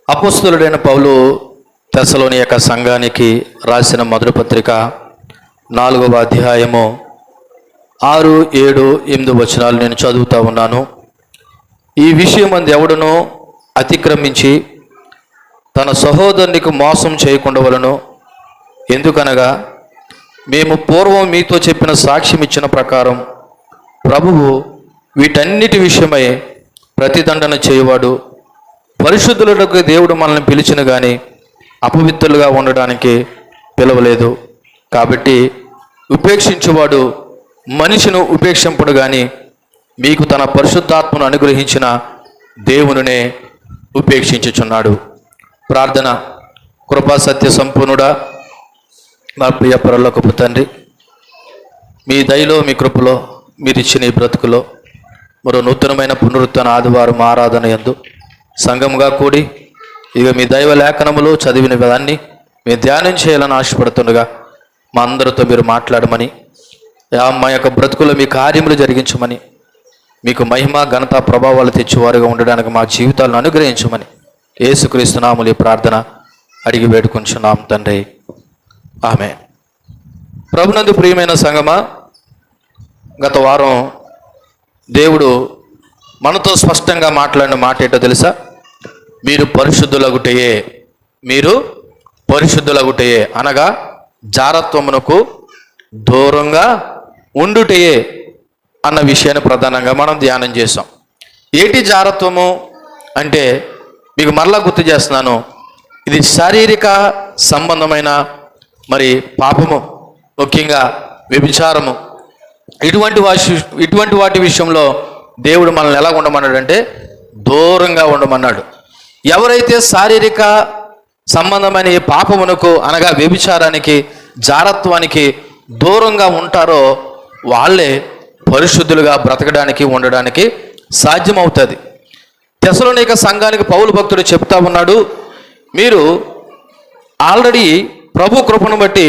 అపోస్తలుడైన పౌలు తెస్సలోనిక సంఘానికి రాసిన మొదటి పత్రిక 4వ అధ్యాయము 6, 7, 8 వచనాలు నేను చదువుతా ఉన్నాను. ఈ విషయం అందు ఎవడునో అతిక్రమించి తన సహోదరునికి మోసం చేయకుండా వలన, ఎందుకనగా మేము పూర్వం మీతో చెప్పిన సాక్ష్యం ఇచ్చిన ప్రకారం ప్రభువు వీటన్నిటి విషయమై ప్రతిదండన చేయవాడు. పరిశుద్ధులకు దేవుడు మనల్ని పిలిచిన కానీ అపవిత్రులుగా ఉండడానికి పిలవలేదు. కాబట్టి ఉపేక్షించువాడు మనిషిని ఉపేక్షింపడు కానీ మీకు తన పరిశుద్ధాత్మను అనుగ్రహించిన దేవునినే ఉపేక్షించుచున్నాడు. ప్రార్థన. కృపా సత్య సంపూర్ణుడా, మా ప్రియ పరలోకపు తండ్రి, మీ దయలో మీ కృపలో మీరిచ్చిన ఈ బ్రతుకులో మరో నూతనమైన పునరుత్థాన ఆదివారం ఆరాధన యందు సంఘంగా కూడి ఇక మీ దైవ లేఖనములు చదివిన దాన్ని మేము ధ్యానం చేయాలని ఆశపడుతుండగా మా అందరితో మీరు మాట్లాడమని, మా యొక్క బ్రతుకులో మీ కార్యములు జరిగించమని, మీకు మహిమ ఘనత ప్రభావాలు తెచ్చేవారుగా ఉండడానికి మా జీవితాలను అనుగ్రహించమని యేసుక్రీస్తు నామములో ప్రార్థన అడిగి వేడుకొంచున్నాం తండ్రి, ఆమేన్. ప్రభునందు ప్రియమైన సంగమా, గత వారం దేవుడు మనతో స్పష్టంగా మాట్లాడిన మాట ఏంటో తెలుసా? మీరు పరిశుద్ధులగుటయే, మీరు పరిశుద్ధులగుటయే అనగా జారత్వమునకు దూరంగా ఉండుటయే అన్న విషయాన్ని ప్రధానంగా మనం ధ్యానం చేసాం. ఏంటి జారత్వము అంటే మీకు మరలా గుర్తు చేస్తున్నాను, ఇది శారీరక సంబంధమైన మరి పాపము, ముఖ్యంగా వ్యభిచారము, ఇటువంటి వాటి విషయంలో దేవుడు మనల్ని ఎలా ఉండమన్నాడు అంటే దూరంగా ఉండమన్నాడు. ఎవరైతే శారీరక సంబంధమైన ఈ పాపమునకు అనగా వ్యభిచారానికి, జారత్వానికి దూరంగా ఉంటారో వాళ్ళే పరిశుద్ధులుగా బ్రతకడానికి ఉండడానికి సాధ్యమవుతుంది. తెస్సలోనిక సంఘానికి పౌలు భక్తుడు చెప్తా ఉన్నాడు, మీరు ఆల్రెడీ ప్రభు కృపను బట్టి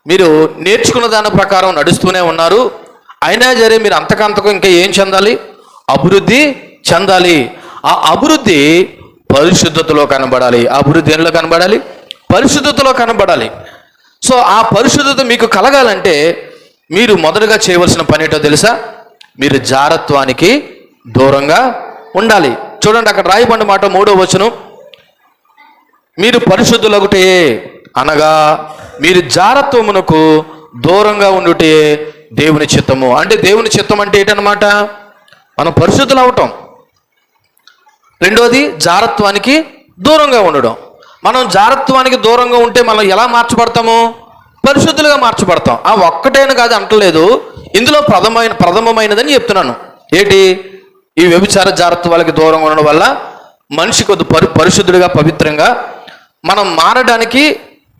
మీరు నేర్చుకున్న దాని ప్రకారం నడుస్తూనే ఉన్నారు. అయినా సరే మీరు అంతకంతకు ఇంకా ఏం చెందాలి? అభివృద్ధి చెందాలి. ఆ అభివృద్ధి పరిశుద్ధతలో కనబడాలి. అభివృద్ధి ఎందులో కనబడాలి? పరిశుద్ధతలో కనబడాలి. సో ఆ పరిశుద్ధత మీకు కలగాలంటే మీరు మొదటగా చేయవలసిన పని ఏంటో తెలుసా? మీరు జారత్వానికి దూరంగా ఉండాలి. చూడండి, అక్కడ రాయబడిన మాట 3వ వచనం, మీరు పరిశుద్ధులగుటే అనగా మీరు జారత్వమునకు దూరంగా ఉండుటే దేవుని చిత్తము. అంటే దేవుని చిత్తం అంటే ఏంటన్నమాట? మనం పరిశుద్ధులు అవటం. రెండోది జారత్వానికి దూరంగా ఉండడం. మనం జారత్వానికి దూరంగా ఉంటే మనం ఎలా మార్చబడతాము? పరిశుద్ధులుగా మార్చబడతాం. ఆ ఒక్కటేను కాదు అంటలేదు, ఇందులో ప్రథమమైనదని చెప్తున్నాను. ఏంటి? ఈ వ్యభిచార జారత్వాలకి దూరంగా ఉండడం వల్ల మనిషి కొద్ది పరిశుద్ధుడిగా పవిత్రంగా మనం మారడానికి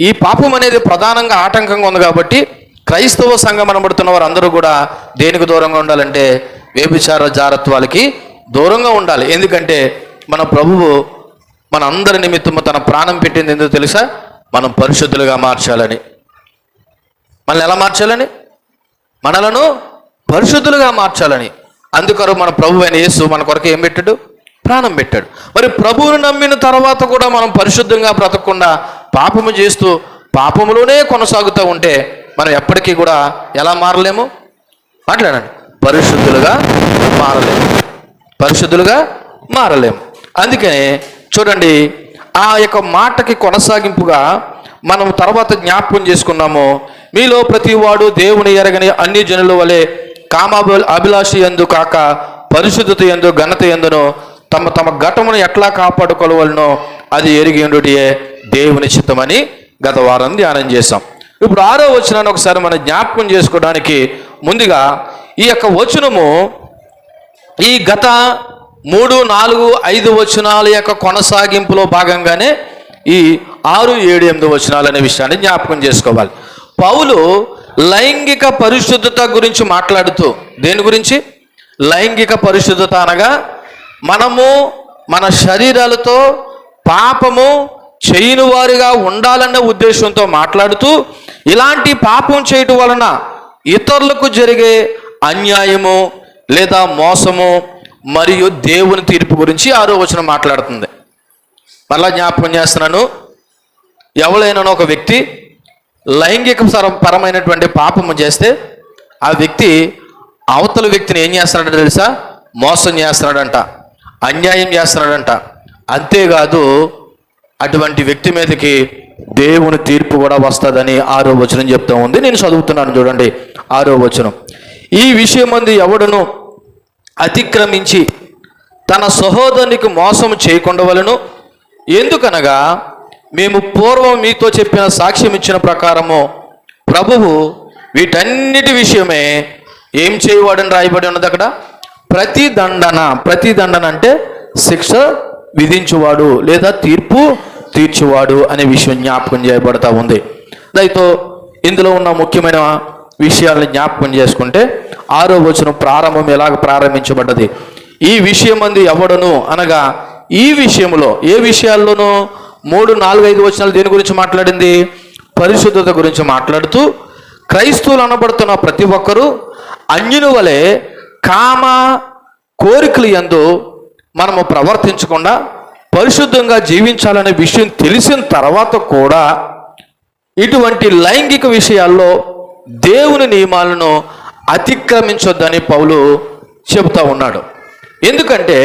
ఈ పాపం అనేది ప్రధానంగా ఆటంకంగా ఉంది. కాబట్టి క్రైస్తవ సంఘం అనబడుతున్న వారు అందరూ కూడా దేనికి దూరంగా ఉండాలంటే వ్యభిచార జారత్వాలకి దూరంగా ఉండాలి. ఎందుకంటే మన ప్రభువు మన అందరి నిమిత్తము తన ప్రాణం పెట్టింది ఎందుకు తెలుసా? మనం పరిశుద్ధులుగా మార్చాలని. మనల్ని ఎలా మార్చాలని? మనలను పరిశుద్ధులుగా మార్చాలని. అందుకని మన ప్రభు అయిన యేసు మన కొరకు ఏం పెట్టాడు? ప్రాణం పెట్టాడు. మరి ప్రభువును నమ్మిన తర్వాత కూడా మనం పరిశుద్ధంగా బ్రతకకుండా పాపము చేస్తూ పాపములోనే కొనసాగుతూ ఉంటే మనం ఎప్పటికీ కూడా ఎలా మారలేము? మాట్లాడండి. పరిశుద్ధులుగా మారలేము. పరిశుద్ధులుగా మారలేము. అందుకనే చూడండి, ఆ యొక్క మాటకి కొనసాగింపుగా మనం తర్వాత జ్ఞాపకం చేసుకున్నాము, మీలో ప్రతివాడు దేవుని ఎరగని అన్ని జనుల వలె అభిలాషి యందు కాక పరిశుద్ధత యందు ఘనత యందును తమ తమ ఘటమును ఎట్లా కాపాడుకోవాలనో అది ఎరిగి ఉండుటే దేవుని చిత్తమని గత వారం ధ్యానం చేశాం. ఇప్పుడు 6వ వచనాన్ని ఒకసారి మనం జ్ఞాపకం చేసుకోవడానికి ముందుగా ఈ యొక్క వచనము ఈ గత 3, 4, 5 వచనాల యొక్క కొనసాగింపులో భాగంగానే ఈ 6, 7, 8 వచనాలు అనే విషయాన్ని జ్ఞాపకం చేసుకోవాలి. పౌలు లైంగిక పరిశుద్ధత గురించి మాట్లాడుతూ, దేని గురించి? లైంగిక పరిశుద్ధత అనగా మనము మన శరీరాలతో పాపము చేయని వారిగా ఉండాలన్న ఉద్దేశంతో మాట్లాడుతూ, ఇలాంటి పాపం చేయటం వలన ఇతరులకు జరిగే అన్యాయము లేదా మోసము మరియు దేవుని తీర్పు గురించి 6వ వచనం మాట్లాడుతుంది. మళ్ళా జ్ఞాపకం చేస్తున్నాను, ఎవరైనా ఒక వ్యక్తి లైంగిక పరమైనటువంటి పాపము చేస్తే ఆ వ్యక్తి అవతల వ్యక్తిని ఏం చేస్తున్నాడో తెలుసా? మోసం చేస్తున్నాడంట, అన్యాయం చేస్తున్నాడంట. అంతేకాదు అటువంటి వ్యక్తి మీదకి దేవుని తీర్పు కూడా వస్తుందని 6వ వచనం చెప్తా ఉంది. నేను చదువుతున్నాను చూడండి, 6వ వచనం. ఈ విషయం మందు ఎవడును అతిక్రమించి తన సహోదరునికి మోసం చేయకుండవలెను. ఎందుకనగా మేము పూర్వం మీతో చెప్పిన సాక్ష్యం ఇచ్చిన ప్రకారము ప్రభువు వీటన్నిటి విషయమే ఏం చేయవాడని రాయబడి ఉన్నది అక్కడ. ప్రతిదండన అంటే శిక్ష విధించువాడు లేదా తీర్పు తీర్చువాడు అనే విషయం జ్ఞాపకం చేయబడతా ఉంది. దయతో ఇందులో ఉన్న ముఖ్యమైన విషయాలను జ్ఞాపకం చేసుకుంటే 6వ వచనం ప్రారంభం ఎలాగ ప్రారంభించబడ్డది? ఈ విషయం అందు ఎవడను అనగా ఈ విషయంలో, ఏ విషయాల్లోనూ 3, 4, 5 వచనాలు దేని గురించి మాట్లాడింది? పరిశుద్ధత గురించి మాట్లాడుతూ క్రైస్తవులు అనబడుతున్న ప్రతి ఒక్కరూ అన్యుని వలె కామ కోరికలు యందు మనము ప్రవర్తించకుండా పరిశుద్ధంగా జీవించాలనే విషయం తెలిసిన తర్వాత కూడా ఇటువంటి లైంగిక విషయాల్లో దేవుని నియమాలను అతిక్రమించొద్దని పౌలు చెబుతా ఉన్నాడు. ఎందుకంటే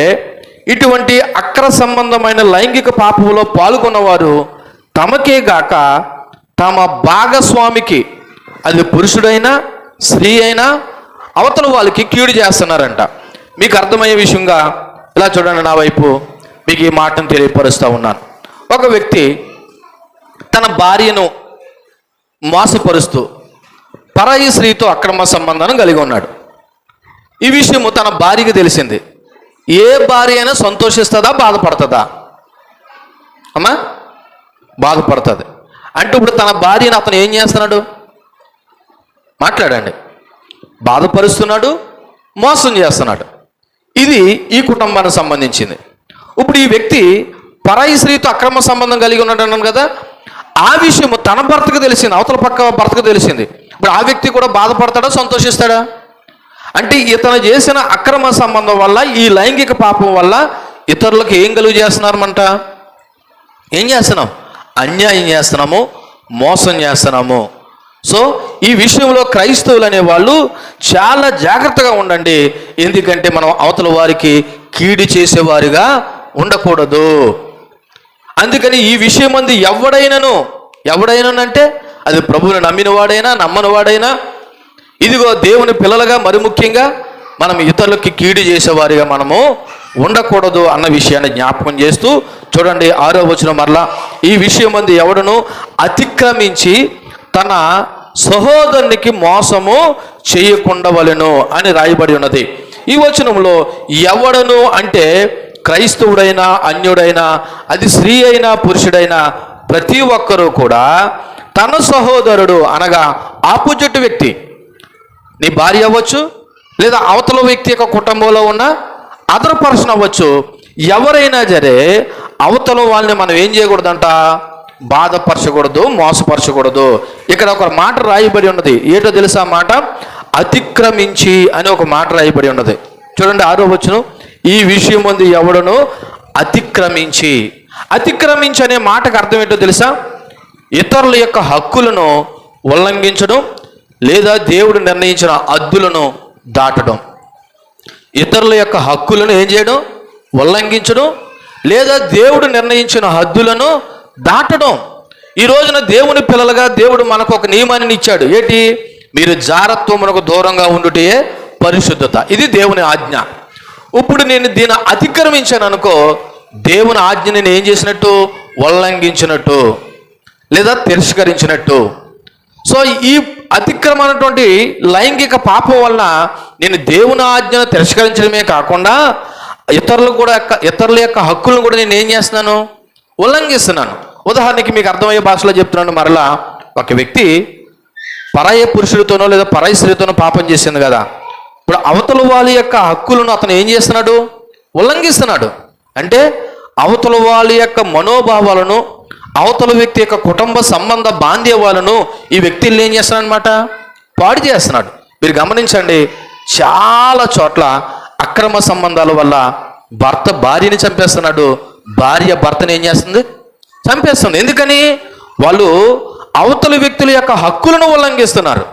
ఇటువంటి అక్ర సంబంధమైన లైంగిక పాపంలో పాల్గొన్నవారు తమకే గాక తమ భాగస్వామికి, అది పురుషుడైనా స్త్రీ అయినా, అవతల వాళ్ళకి కీడు చేస్తున్నారంట. మీకు అర్థమయ్యే విషయంగా ఇలా చూడండి, నా వైపు మీకు ఈ మాటను తెలియపరుస్తూ ఉన్నాను. ఒక వ్యక్తి తన భార్యను మోసపరుస్తూ పరాయి స్త్రీతో అక్రమ సంబంధాన్ని కలిగి ఉన్నాడు. ఈ విషయము తన భార్యకి తెలిసింది. ఏ భార్య అయినా సంతోషిస్తుందా, బాధపడుతుందా? అమ్మా, బాధపడుతుంది. అంటే ఇప్పుడు తన భార్యను అతను ఏం చేస్తున్నాడు? మాట్లాడండి. బాధపరుస్తున్నాడు, మోసం చేస్తున్నాడు. ఇది ఈ కుటుంబానికి సంబంధించింది. ఇప్పుడు ఈ వ్యక్తి పరాయి స్త్రీతో అక్రమ సంబంధం కలిగి ఉన్నాడు అన్నాను కదా. ఆ విషయము తన భర్తకు తెలిసింది, అవతల పక్క భర్తకు తెలిసింది. ఇప్పుడు ఆ వ్యక్తి కూడా బాధపడతాడా, సంతోషిస్తాడా? అంటే ఇతను చేసిన అక్రమ సంబంధం వల్ల, ఈ లైంగిక పాపం వల్ల ఇతరులకు ఏం కలుగు చేస్తున్నారమంట? ఏం చేస్తున్నాం? అన్యాయం చేస్తున్నాము, మోసం చేస్తున్నాము. సో ఈ విషయంలో క్రైస్తవులు అనేవాళ్ళు చాలా జాగ్రత్తగా ఉండండి. ఎందుకంటే మనం అవతల వారికి కీడు చేసేవారిగా ఉండకూడదు. అందుకని ఈ విషయం అందు ఎవడైనానంటే అది ప్రభువుని నమ్మినవాడైనా నమ్మనివాడైనా, ఇదిగో దేవుని పిల్లలుగా మరి ముఖ్యంగా మనం ఇతరులకి కీడు చేసేవారిగా మనము ఉండకూడదు అన్న విషయాన్ని జ్ఞాపకం చేస్తూ చూడండి 6వ వచనం మరలా, ఈ విషయం అందు ఎవడను అతిక్రమించి తన సహోదరునికి మోసము చేయకుండవలెను అని రాయబడి ఉన్నది. ఈ వచనంలో ఎవడను అంటే క్రైస్తవుడైనా అన్యుడైనా, అది స్త్రీ అయినా పురుషుడైనా, ప్రతి ఒక్కరూ కూడా తన సహోదరుడు అనగా ఆపోజిట్ వ్యక్తి, నీ భార్య అవ్వచ్చు, లేదా అవతల వ్యక్తి యొక్క కుటుంబంలో ఉన్న అదర్ పర్సన్ అవ్వచ్చు, ఎవరైనా సరే అవతల వాళ్ళని మనం ఏం చేయకూడదంట? బాధపరచకూడదు, మోసపరచకూడదు. ఇక్కడ ఒక మాట రాయబడి ఉన్నది. ఏంటో తెలుసా మాట? అతిక్రమించి అని ఒక మాట రాయబడి ఉన్నది. చూడండి 6వ వచనం, ఈ విషయం ముందు ఎవడను అతిక్రమించి. అతిక్రమించి అనే మాటకు అర్థం ఏంటో తెలుసా? ఇతరుల యొక్క హక్కులను ఉల్లంఘించడం, లేదా దేవుడు నిర్ణయించిన హద్దులను దాటడం. ఇతరుల యొక్క హక్కులను ఏం చేయడం? ఉల్లంఘించడం, లేదా దేవుడు నిర్ణయించిన హద్దులను దాటడం. ఈ రోజున దేవుని పిల్లలుగా దేవుడు మనకు ఒక నియమాన్ని ఇచ్చాడు. ఏంటి? మీరు జారత్వమునకు దూరంగా ఉండుటే పరిశుద్ధత. ఇది దేవుని ఆజ్ఞ. ఇప్పుడు నేను దీన్ని అతిక్రమించాను అనుకో, దేవుని ఆజ్ఞని నేను ఏం చేసినట్టు? ఉల్లంఘించినట్టు, లేదా తిరస్కరించినట్టు. సో ఈ అతిక్రమైనటువంటి లైంగిక పాపం వల్ల నేను దేవుని ఆజ్ఞను తిరస్కరించడమే కాకుండా ఇతరుల యొక్క హక్కులను కూడా నేను ఏం చేస్తున్నాను? ఉల్లంఘిస్తున్నాను. ఉదాహరణకి మీకు అర్థమయ్యే భాషలో చెప్తున్నాను. మరలా ఒక వ్యక్తి పరాయి పురుషుడితోనో లేదా పరాయి స్త్రీతోనో పాపం చేసింది కదా. ఇప్పుడు అవతల వాళ్ళ యొక్క హక్కులను అతను ఏం చేస్తున్నాడు? ఉల్లంఘిస్తున్నాడు. అంటే అవతల వాళ్ళ యొక్క మనోభావాలను, అవతల వ్యక్తి యొక్క కుటుంబ సంబంధ బాంధవ్యాలను ఈ వ్యక్తులు ఏం చేస్తున్నాడు అనమాట? పాడు చేస్తున్నాడు. మీరు గమనించండి, చాలా చోట్ల అక్రమ సంబంధాల వల్ల భర్త భార్యని చంపేస్తున్నాడు, భార్య భర్తను ఏం చేస్తుంది? చంపేస్తుంది. ఎందుకని? వాళ్ళు అవతలి వ్యక్తుల యొక్క హక్కులను ఉల్లంఘిస్తున్నారు.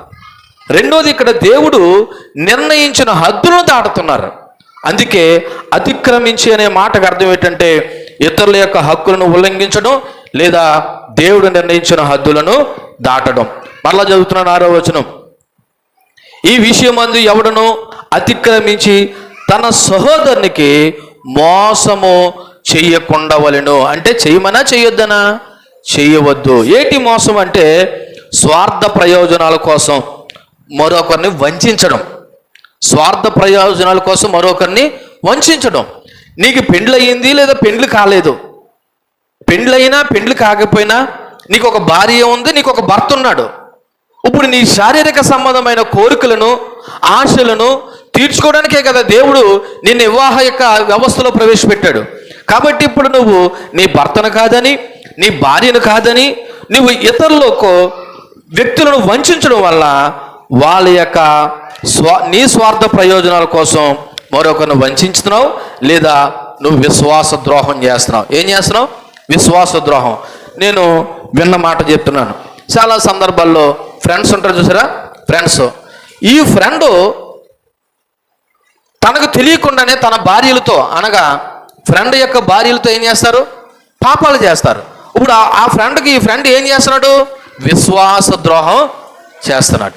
రెండోది, ఇక్కడ దేవుడు నిర్ణయించిన హద్దులను దాటుతున్నారు. అందుకే అతిక్రమించి అనే మాటకు అర్థం ఏంటంటే ఇతరుల యొక్క హక్కులను ఉల్లంఘించడం లేదా దేవుడు నిర్ణయించిన హద్దులను దాటడం. మరలా చదువుతున్నాను 6వ వచనం. ఈ విషయమందు ఎవడను అతిక్రమించి తన సహోదరునికి మోసము చెయ్యకుండవలెను. అంటే చెయ్యమనా చెయ్యొద్దనా? చెయ్యవద్దు. ఏంటి మోసం అంటే స్వార్థ ప్రయోజనాల కోసం మరొకరిని వంచడం. స్వార్థ ప్రయోజనాల కోసం మరొకరిని వంచడం. నీకు పెండ్లయ్యింది లేదా పెండ్లి కాలేదు, పెండ్లైనా పెండ్లి కాకపోయినా నీకు ఒక భార్య ఉంది, నీకు ఒక భర్త ఉన్నాడు. ఇప్పుడు నీ శారీరక సంబంధమైన కోరికలను ఆశలను తీర్చుకోవడానికే కదా దేవుడు నిన్ను వివాహ యొక్క వ్యవస్థలో ప్రవేశపెట్టాడు. కాబట్టి ఇప్పుడు నువ్వు నీ భర్తను కాదని నీ భార్యను కాదని నువ్వు ఇతరులకు వ్యక్తులను వంచడం వల్ల వాళ్ళ యొక్క నీ స్వార్థ ప్రయోజనాల కోసం మరొకరిని వంచుతున్నావు లేదా నువ్వు విశ్వాస ద్రోహం చేస్తున్నావు. ఏం చేస్తున్నావు? విశ్వాస ద్రోహం. నేను విన్న మాట చెప్తున్నాను. చాలా సందర్భాల్లో ఫ్రెండ్స్ ఉంటారు చూసారా, ఫ్రెండ్స్. ఈ ఫ్రెండ్ తనకు తెలియకుండానే తన భార్యలతో అనగా ఫ్రెండ్ యొక్క భార్యలతో ఏం చేస్తారు? పాపాలు చేస్తారు. ఇప్పుడు ఆ ఫ్రెండ్కి ఈ ఫ్రెండ్ ఏం చేస్తున్నాడు? విశ్వాస ద్రోహం చేస్తున్నాడు.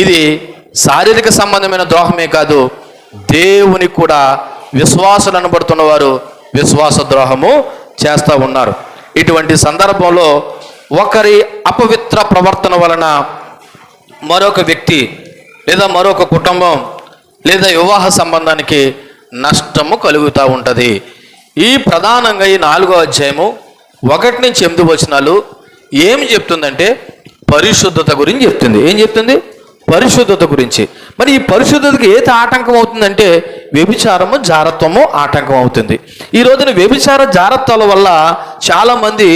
ఇది శారీరక సంబంధమైన ద్రోహమే కాదు, దేవునికి కూడా విశ్వాసాలు అనబడుతున్న వారు విశ్వాస ద్రోహము చేస్తూ ఉన్నారు. ఇటువంటి సందర్భంలో ఒకరి అపవిత్ర ప్రవర్తన వలన మరొక వ్యక్తి లేదా మరొక కుటుంబం లేదా వివాహ సంబంధానికి నష్టము కలుగుతూ ఉంటుంది. ఈ ప్రధానంగా ఈ 4వ అధ్యాయము 1 నుంచి 8 వచనాలు ఏం చెప్తుందంటే పరిశుద్ధత గురించి చెప్తుంది. ఏం చెప్తుంది? పరిశుద్ధత గురించి. మరి ఈ పరిశుద్ధతకి ఏది ఆటంకం అవుతుందంటే వ్యభిచారము జారత్వము ఆటంకం అవుతుంది. ఈ రోజున వ్యభిచార జారత్వాల వల్ల చాలామంది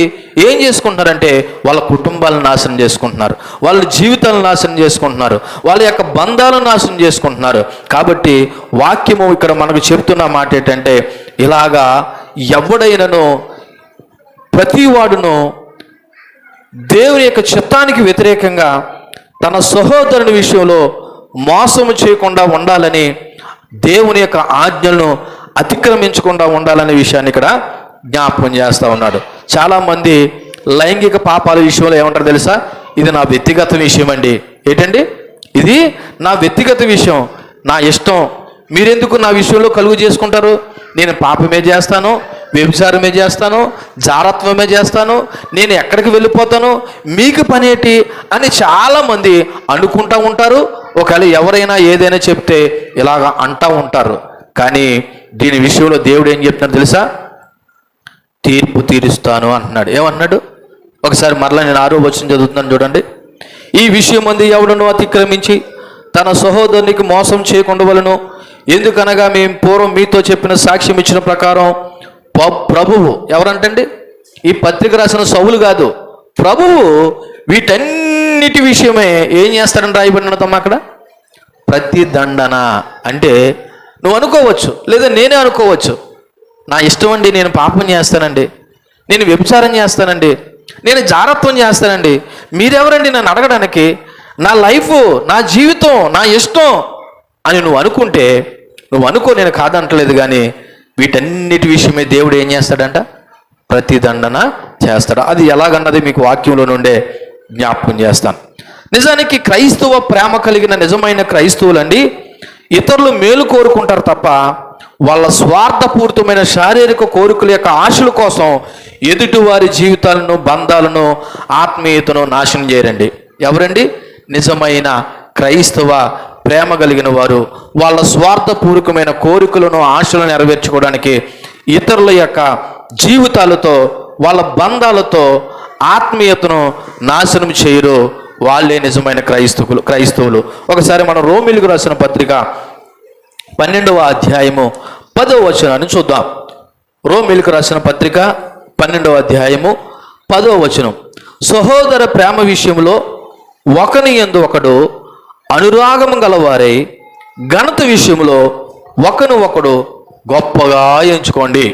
ఏం చేసుకుంటున్నారంటే వాళ్ళ కుటుంబాలను నాశనం చేసుకుంటున్నారు, వాళ్ళ జీవితాలను నాశనం చేసుకుంటున్నారు, వాళ్ళ యొక్క బంధాలను నాశనం చేసుకుంటున్నారు. కాబట్టి వాక్యము ఇక్కడ మనకు చెప్తున్న మాట ఏంటంటే ఇలాగా ఎవడైనను ప్రతివాడును దేవుని యొక్క చిత్తానికి వ్యతిరేకంగా తన సహోదరుని విషయంలో మోసము చేయకుండా ఉండాలని, దేవుని యొక్క ఆజ్ఞలను అతిక్రమించకుండా ఉండాలనే విషయాన్ని ఇక్కడ జ్ఞాపకం చేస్తూ ఉన్నాడు. చాలామంది లైంగిక పాపాల విషయంలో ఏమంటారు తెలుసా? ఇది నా వ్యక్తిగత విషయం అండి. ఏంటండి? ఇది నా వ్యక్తిగత విషయం, నా ఇష్టం, మీరెందుకు నా విషయంలో కలుగు చేసుకుంటారు? నేను పాపమే చేస్తాను, వ్యభిచారమే చేస్తాను, జారత్వమే చేస్తాను, నేను ఎక్కడికి వెళ్ళిపోతాను, మీకు పనేటి అని చాలామంది అనుకుంటూ ఉంటారు. ఒకవేళ ఎవరైనా ఏదైనా చెప్తే ఇలాగ అంటూ ఉంటారు. కానీ దీని విషయంలో దేవుడు ఏం చెప్తున్నాడు తెలుసా? తీర్పు తీరుస్తాను అంటున్నాడు. ఏమన్నాడు? ఒకసారి మరలా నేను 6వ వచనం చదువుతున్నాను చూడండి. ఈ విషయం మంది ఎవడను అతిక్రమించి తన సహోదరునికి మోసం చేయకుండా వలను, ఎందుకనగా మేము పూర్వం మీతో చెప్పిన సాక్ష్యం ఇచ్చిన ప్రకారం ప్రభువు ఎవరంటండి? ఈ పత్రిక రాసిన సౌలు కాదు, ప్రభువు వీటన్నిటి విషయమే ఏం చేస్తాడని రాయబడినదమ్మా అక్కడ? ప్రతిదండన. అంటే నువ్వు అనుకోవచ్చు లేదా నేనే అనుకోవచ్చు, నా ఇష్టం అండి, నేను పాపం చేస్తానండి, నేను వ్యభిచారం చేస్తానండి, నేను జారత్వం చేస్తానండి, మీరెవరండి నన్ను అడగడానికి? నా లైఫ్, నా జీవితం, నా ఇష్టం అని నువ్వు అనుకుంటే నువ్వు అనుకో, నేను కాదంటలేదు. కానీ వీటన్నిటి విషయమే దేవుడు ఏం చేస్తాడంట? ప్రతిదండన చేస్తాడు. అది ఎలాగన్నది మీకు వాక్యంలో నుండే జ్ఞాపకం చేస్తాను. నిజానికి క్రైస్తవ ప్రేమ కలిగిన నిజమైన క్రైస్తవులండి ఇతరులు మేలు కోరుకుంటారు తప్ప వాళ్ళ స్వార్థపూరితమైన శారీరక కోరికల యొక్క ఆశల కోసం ఎదుటివారి జీవితాలను, బంధాలను, ఆత్మీయతను నాశనం చేయరండి. ఎవరండి? నిజమైన క్రైస్తవ ప్రేమ కలిగిన వారు వాళ్ళ స్వార్థపూర్వకమైన కోరికలను, ఆశలను నెరవేర్చుకోవడానికి ఇతరుల యొక్క జీవితాలతో, వాళ్ళ బంధాలతో ఆత్మీయతను నాశనం చేయరు. వాళ్ళే నిజమైన క్రైస్తవులు. ఒకసారి మనం రోమీయులకు రాసిన పత్రిక 12వ అధ్యాయము 10వ వచనాన్ని చూద్దాం. రోమీయులకు రాసిన పత్రిక 12వ అధ్యాయము 10వ వచనం. సహోదర ప్రేమ విషయంలో ఒకని యందు ఒకడు అనురాగము గలవారై ఘనత విషయంలో ఒకను ఒకడు గొప్పగా ఎంచుకోండి.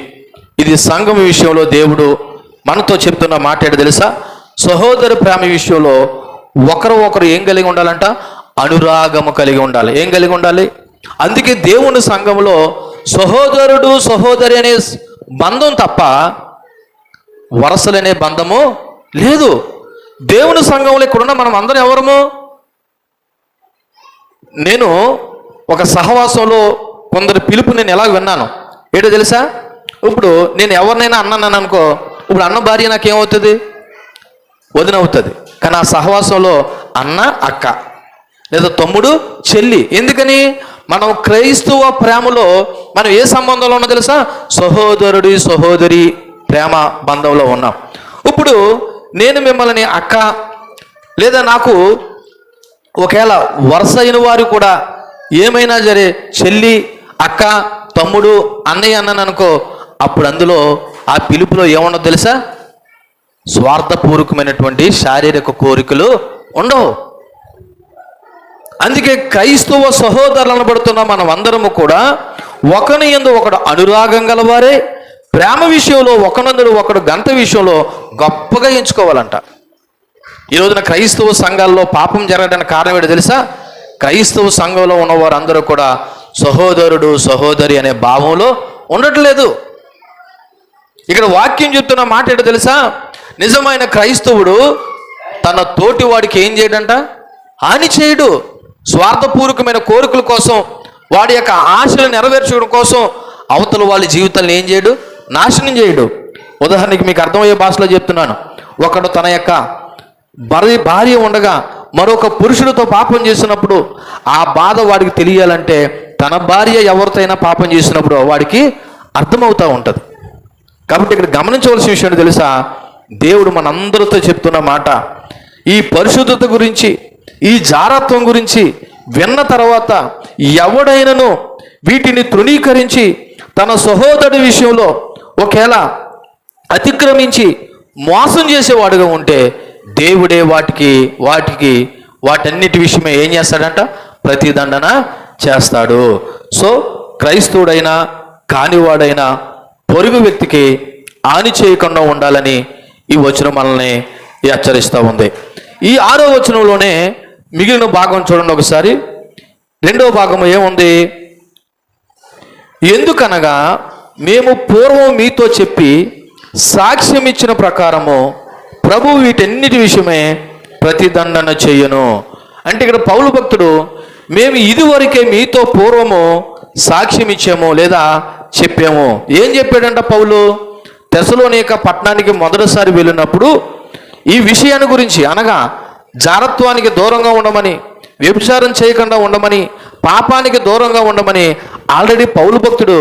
ఇది సంఘం విషయంలో దేవుడు మనతో చెప్తున్న మాట ఏంటో తెలుసా? సహోదర ప్రేమ విషయంలో ఒకరు ఏం కలిగి ఉండాలంట? అనురాగము కలిగి ఉండాలి. ఏం కలిగి ఉండాలి? అందుకే దేవుని సంఘంలో సహోదరుడు సహోదరి అనే బంధం తప్ప వరసలనే బంధము లేదు. దేవుని సంఘంలో ఇక్కడున్న మనం అందరం ఎవరము? నేను ఒక సహవాసంలో కొందరు పిలుపు నేను ఎలా విన్నాను ఏంటో తెలుసా? ఇప్పుడు నేను ఎవరినైనా అన్నాను అనుకో, ఇప్పుడు అన్న భార్య నాకేమవుతుంది? వదిన అవుతుంది. కానీ ఆ సహవాసంలో అన్న అక్క లేదా తమ్ముడు చెల్లి. ఎందుకని? మనం క్రైస్తవ ప్రేమలో మనం ఏ సంబంధంలో ఉన్నా తెలుసా? సహోదరుడి సహోదరి ప్రేమ బంధంలో ఉన్నాం. ఇప్పుడు నేను మిమ్మల్ని అక్క లేదా నాకు ఒకవేళ వరుస అయిన వారు కూడా ఏమైనా సరే చెల్లి అక్క తమ్ముడు అన్నయ్య అన్నాను అనుకో, అప్పుడు అందులో ఆ పిలుపులో ఏముండదు తెలుసా? స్వార్థపూర్వకమైనటువంటి శారీరక కోరికలు ఉండవు. అందుకే క్రైస్తవ సహోదరులు అనబడుతున్న మనం అందరము కూడా ఒకని యందు ఒకడు అనురాగం గలవారే, ప్రేమ విషయంలో ఒకనందుడు ఒకడు గంట విషయంలో గొప్పగా ఎంచుకోవాలంట. ఈ రోజున క్రైస్తవ సంఘాల్లో పాపం జరగడానికి కారణం ఏంటో తెలుసా? క్రైస్తవ సంఘంలో ఉన్నవారు అందరూ కూడా సహోదరుడు సహోదరి అనే భావంలో ఉండట్లేదు. ఇక్కడ వాక్యం చెప్తున్న మాట ఏంటో తెలుసా? నిజమైన క్రైస్తవుడు తన తోటి వాడికి ఏం చేయడంట? హాని చేయడు. స్వార్థపూర్వకమైన కోరికల కోసం, వాడి యొక్క ఆశలు నెరవేర్చడం కోసం అవతల వాళ్ళ జీవితాలను ఏం చేయడు? నాశనం చేయడు. ఉదాహరణకి మీకు అర్థమయ్యే భాషలో చెప్తున్నాను. ఒకడు తన యొక్క భార్య ఉండగా మరొక పురుషుడితో పాపం చేసినప్పుడు ఆ బాధ వాడికి తెలియాలంటే తన భార్య ఎవరితో అయినా పాపం చేసినప్పుడు వాడికి అర్థమవుతూ ఉంటుంది. కాబట్టి ఇక్కడ గమనించవలసిన విషయం తెలుసా? దేవుడు మనందరితో చెప్తున్న మాట ఈ పరిశుద్ధత గురించి, ఈ జారత్వం గురించి విన్న తర్వాత ఎవడైనను వీటిని తృణీకరించి తన సహోదరుడి విషయంలో ఒకవేళ అతిక్రమించి మోసం చేసేవాడుగా ఉంటే దేవుడే వాటన్నిటి విషయమే ఏం చేస్తాడంట? ప్రతిదండన చేస్తాడు. సో క్రైస్తవుడైనా కానివాడైనా పొరుగు వ్యక్తికి హాని చేయకుండా ఉండాలని ఈ వచనం మనల్ని హెచ్చరిస్తూ ఉంది. ఈ 6వ వచనంలోనే మిగిలిన భాగం చూడండి ఒకసారి. 2వ భాగం ఏముంది? ఎందుకనగా మేము పూర్వం మీతో చెప్పి సాక్ష్యం ఇచ్చిన ప్రకారము ప్రభు వీటన్నిటి విషయమే ప్రతిదండన చెయ్యను. అంటే ఇక్కడ పౌలు భక్తుడు మేము ఇదివరకే మీతో పూర్వము సాక్ష్యం ఇచ్చాము లేదా చెప్పాము. ఏం చెప్పాడంట పౌలు? తెసలోనిక పట్టణానికి మొదటిసారి వెళ్ళినప్పుడు ఈ విషయాన్ని గురించి, అనగా జారత్వానికి దూరంగా ఉండమని, వ్యభిచారం చేయకుండా ఉండమని, పాపానికి దూరంగా ఉండమని ఆల్రెడీ పౌలు భక్తుడు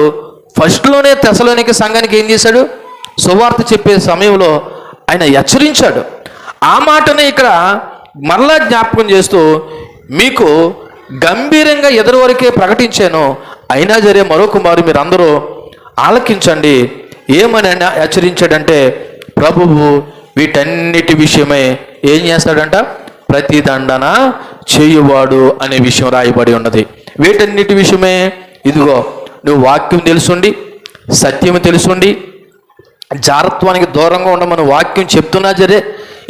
ఫస్ట్లోనే తెసలోనిక సంఘానికి ఏం చేశాడు? సువార్త చెప్పే సమయంలో ఆయన హెచ్చరించాడు. ఆ మాటనే ఇక్కడ మరలా జ్ఞాపకం చేస్తూ మీకు గంభీరంగా ఎదురువరకే ప్రకటించాను, అయినా సరే మరొక మారు మీరు అందరూ ఆలకించండి. ఏమని హెచ్చరించాడంటే ప్రభువు వీటన్నిటి విషయమై ఏం చేస్తాడంట? ప్రతిదండన చేయువాడు అనే విషయం రాయబడి ఉన్నది. వీటన్నిటి విషయమే ఇదిగో నువ్వు వాక్యం తెలుసుండి, సత్యం తెలుసుండి, జారత్వానికి దూరంగా ఉండమని వాక్యం చెప్తున్నా సరే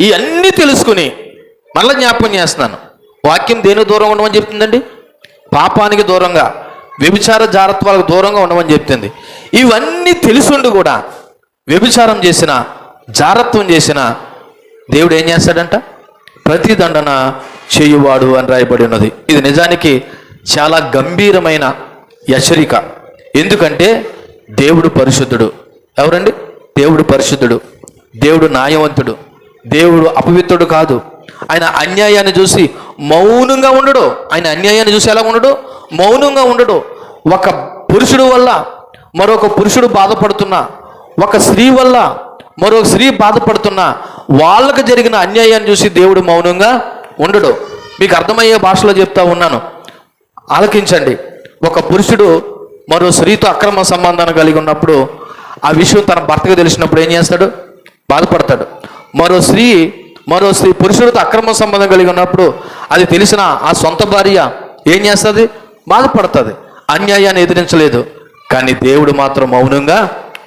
ఈ అన్నీ తెలుసుకుని మళ్ళీ జ్ఞాపకం చేస్తున్నాను. వాక్యం దేనికి దూరంగా ఉండమని చెప్తుందండి? పాపానికి దూరంగా, వ్యభిచార జారత్వాలకు దూరంగా ఉండమని చెప్తుంది. ఇవన్నీ తెలుసుండి కూడా వ్యభిచారం చేసిన, జారత్వం చేసిన దేవుడు ఏం చేస్తాడంట? ప్రతిదండన చేయువాడు అని రాయబడి ఉన్నది. ఇది నిజానికి చాలా గంభీరమైన హెచ్చరిక. ఎందుకంటే దేవుడు పరిశుద్ధుడు. ఎవరండి? దేవుడు పరిశుద్ధుడు, దేవుడు న్యాయవంతుడు, దేవుడు అపవిత్రుడు కాదు. ఆయన అన్యాయాన్ని చూసి మౌనంగా ఉండడు. ఆయన అన్యాయాన్ని చూసి ఎలా ఉండడు? మౌనంగా ఉండడు. ఒక పురుషుడు వల్ల మరొక పురుషుడు బాధపడుతున్నా, ఒక స్త్రీ వల్ల మరొక స్త్రీ బాధపడుతున్నా, వాళ్ళకు జరిగిన అన్యాయాన్ని చూసి దేవుడు మౌనంగా ఉండడు. మీకు అర్థమయ్యే భాషలో చెప్తా ఉన్నాను, ఆలకించండి. ఒక పురుషుడు మరో స్త్రీతో అక్రమ సంబంధాన్ని కలిగి ఉన్నప్పుడు ఆ విషయం తన భర్తకు తెలిసినప్పుడు ఏం చేస్తాడు? బాధపడతాడు. మరో స్త్రీ పురుషుడితో అక్రమ సంబంధం కలిగి ఉన్నప్పుడు అది తెలిసిన ఆ సొంత భార్య ఏం చేస్తుంది? బాధపడుతుంది. అన్యాయాన్ని ఎదిరించలేదు. కానీ దేవుడు మాత్రం మౌనంగా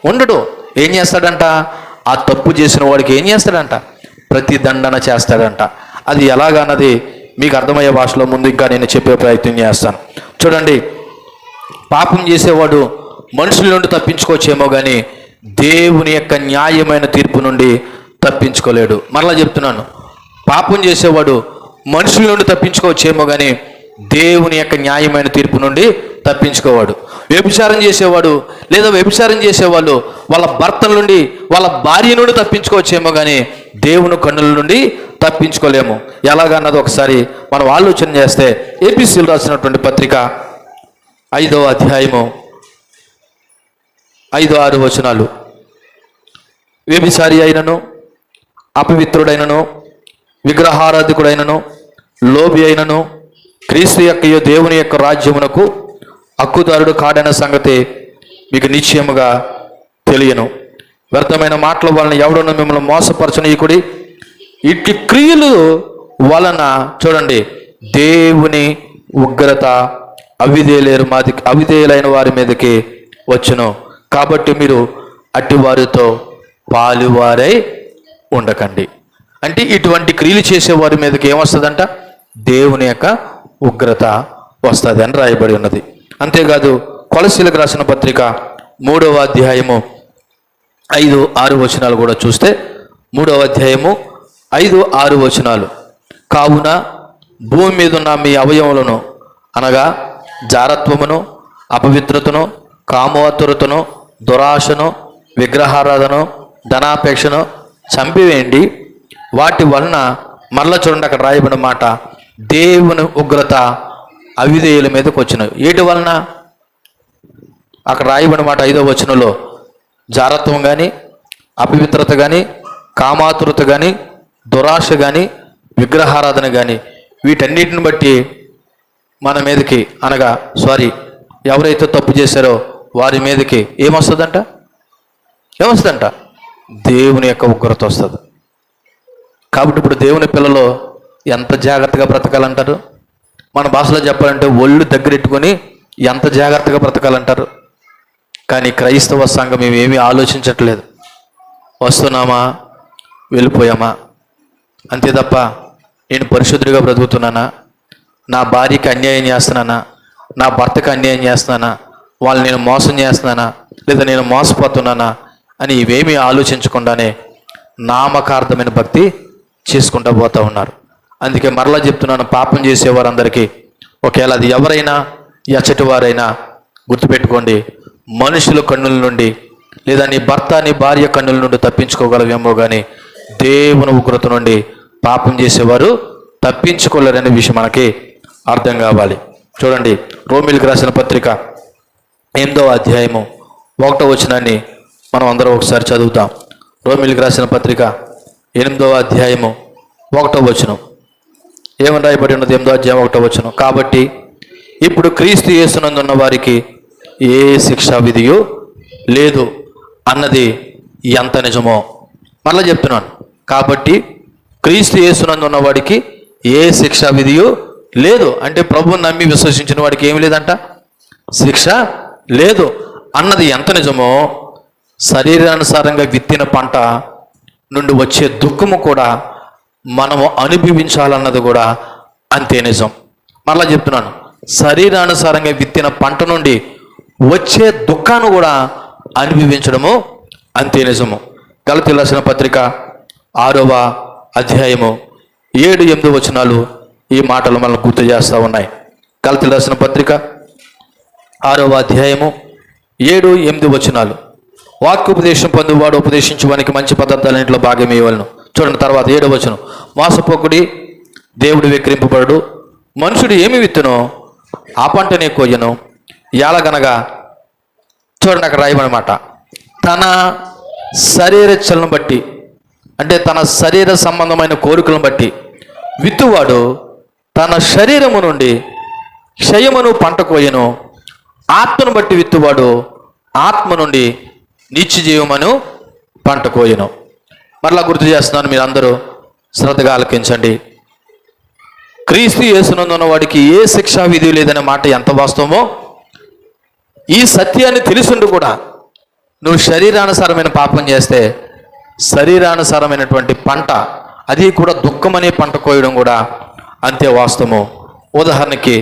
ఉండడు. ఏం చేస్తాడంట? ఆ తప్పు చేసిన వాడికి ఏం చేస్తాడంట? ప్రతిదండన చేస్తాడంట. అది ఎలాగన్నది మీకు అర్థమయ్యే భాషలో ముందు ఇంకా నేను చెప్పే ప్రయత్నం చేస్తాను. చూడండి, పాపం చేసేవాడు మనుషుల నుండి తప్పించుకోవచ్చేమో కానీ దేవుని యొక్క న్యాయమైన తీర్పు నుండి తప్పించుకోలేడు. మరలా చెప్తున్నాను, పాపం చేసేవాడు మనుషుల నుండి తప్పించుకోవచ్చేమో కానీ దేవుని యొక్క న్యాయమైన తీర్పు నుండి తప్పించుకోవాడు. వ్యభిచారం చేసేవాడు లేదా వ్యభిచారం చేసేవాళ్ళు వాళ్ళ భర్తల నుండి వాళ్ళ భార్య నుండి తప్పించుకోవచ్చేమో కానీ దేవుని కన్నుల నుండి తప్పించుకోలేము. ఎలాగన్నది ఒకసారి మనం ఆలోచన చేస్తే ఏపీసీలు రాసినటువంటి పత్రిక 5వ అధ్యాయము 5-6 వచనాలు. వ్యభిచారి అయినను, అపవిత్రుడైనను, విగ్రహారాధికుడైనను, లోబి అయినను క్రీస్తు యొక్క దేవుని యొక్క రాజ్యమునకు హక్కుదారుడు కాడైన సంగతి మీకు నిశ్చయముగా తెలియను. వ్యర్థమైన మాటల వలన ఎవడన్నా మిమ్మల్ని మోసపరచనీయకుడి. ఇట్టి క్రియలు వలన చూడండి దేవుని ఉగ్రత అవిధేయులైన వారి మీదకి వచ్చును. కాబట్టి మీరు అట్టి వారితో పాలువారై ఉండకండి. అంటే ఇటువంటి క్రియలు చేసే వారి మీదకి ఏమొస్తుందంట? దేవుని యొక్క ఉగ్రత వస్తుంది అని రాయబడి ఉన్నది. అంతేకాదు కొలసీలకు రాసిన పత్రిక 3వ అధ్యాయము 5-6 వచనాలు కూడా చూస్తే 3వ అధ్యాయము 5-6 వచనాలు. కావున భూమి మీద ఉన్న మీ అవయవములను అనగా జారత్వమును, అపవిత్రతను, కామోతురతను, దురాశను, విగ్రహారాధను, ధనాపేక్షను చంపివేయండి. వాటి వలన మరల చూడండి, అక్కడ రాయబడిన మాట, దేవుని ఉగ్రత అవిధేయుల మీదకి వచ్చినవి. ఏటి వలన? అక్కడ రాయబడిన మాట 5వ వచనంలో జారత్వం కానీ, అపవిత్రత కానీ, కామాతురత కానీ, దురాశ కానీ, విగ్రహారాధన కానీ వీటన్నిటిని బట్టి మన మీదకి అనగా ఎవరైతే తప్పు చేశారో వారి మీదకి ఏమొస్తుందంట? దేవుని యొక్క ఉగ్రత వస్తుంది. కాబట్టి ఇప్పుడు దేవుని పిల్లలు ఎంత జాగ్రత్తగా బ్రతకాలంటారు? మన భాషలో చెప్పాలంటే ఒళ్ళు దగ్గరెట్టుకొని ఎంత జాగ్రత్తగా బ్రతకాలంటారు. కానీ క్రైస్తవ సంఘం మేమేమీ ఆలోచించట్లేదు. వస్తున్నామా, వెళ్ళిపోయామా, అంతే తప్ప నేను పరిశుద్ధుడిగా బ్రతుకుతున్నానా, నా భార్యకి అన్యాయం చేస్తున్నానా, నా భర్తకి అన్యాయం చేస్తున్నానా, వాళ్ళు నేను మోసం చేస్తున్నానా లేదా నేను మోసపోతున్నానా అని ఇవేమీ ఆలోచించకుండానే నామకార్థమైన భక్తి చేసుకుంటూ పోతూ ఉన్నారు. అందుకే మరలా చెప్తున్నాను, పాపం చేసేవారందరికీ ఒకవేళ అది ఎవరైనా ఎచ్చటి వారైనా గుర్తుపెట్టుకోండి, మనుషుల కన్నుల నుండి లేదా నీ భర్త నీ భార్య కన్నుల నుండి తప్పించుకోగలవేమో కానీ దేవుని ఉగ్రత నుండి పాపం చేసేవారు తప్పించుకోలేరనే విషయం మనకి అర్థం కావాలి. చూడండి, రోమీయులకు రాసిన పత్రిక 8వ అధ్యాయము 1వ వచనాన్ని మనం అందరం ఒకసారి చదువుతాం. రోమీయులకు రాసిన పత్రిక 8వ అధ్యాయము 1వ వచనం ఏమని రాయబడి ఉన్నది? 8వ అధ్యాయం 1వ వచనం. కాబట్టి ఇప్పుడు క్రీస్తు యేసునందున్న వారికి ఏ శిక్షా విధియు లేదు అన్నది ఎంత నిజమో మరలా చెప్తున్నాను. కాబట్టి క్రీస్తు యేసునందున్న వాడికి ఏ శిక్షా విధియు లేదు అంటే ప్రభువుని నమ్మి విశ్వసించిన వాడికి ఏమి లేదంట, శిక్ష లేదు అన్నది ఎంత నిజమో శరీరానుసారంగా విత్తిన పంట నుండి వచ్చే దుఃఖము కూడా మనము అనుభవించాలన్నది కూడా అంతే నిజం. మరలా చెప్తున్నాను, శరీరానుసారంగా విత్తిన పంట నుండి వచ్చే దుఃఖాన్ని కూడా అనుభవించడము అంతే నిజము. గలతీయులకు రాసిన పత్రిక 6వ అధ్యాయము 7-8 వచనాలు ఈ మాటలు మనల్ని గుర్తు చేస్తూ ఉన్నాయి. గలతీయులకు రాసిన పత్రిక 6వ అధ్యాయము 7-8 వచనాలు. వాక్యోపదేశం పొందువాడు ఉపదేశించువానికి మంచి పదార్థాలన్నింటిలో భాగం ఇవ్వలను. చూడండి, తర్వాత 7వ వచనం. మోసపోకుడి, దేవుడు విక్రింపబడు. మనుషుడు ఏమి విత్తునో ఆ పంటనే కోయను. ఎలాగనగా చూడండి, అక్కడ రాయబడినమాట, తన శరీర చలను బట్టి అంటే తన శరీర సంబంధమైన కోరికలను బట్టి విత్తువాడు తన శరీరము నుండి క్షయమును పంట కోయను. ఆత్మను బట్టి విత్తువాడు ఆత్మ నుండి నిత్య జీవమును పంట కోయను. మరలా గుర్తు చేస్తున్నాను, మీరు అందరూ శ్రద్ధగా ఆలకించండి. క్రీస్తు యేసునందున్న వాడికి ఏ శిక్షా విధి లేదనే మాట ఎంత వాస్తవమో, ఈ సత్యాన్ని తెలిసిండు కూడా నువ్వు శరీరానుసారమైన పాపం చేస్తే శరీరానుసారమైనటువంటి పంట, అది కూడా దుఃఖం అనే పంట కోయడం కూడా అంతే వాస్తవము. ఉదాహరణకి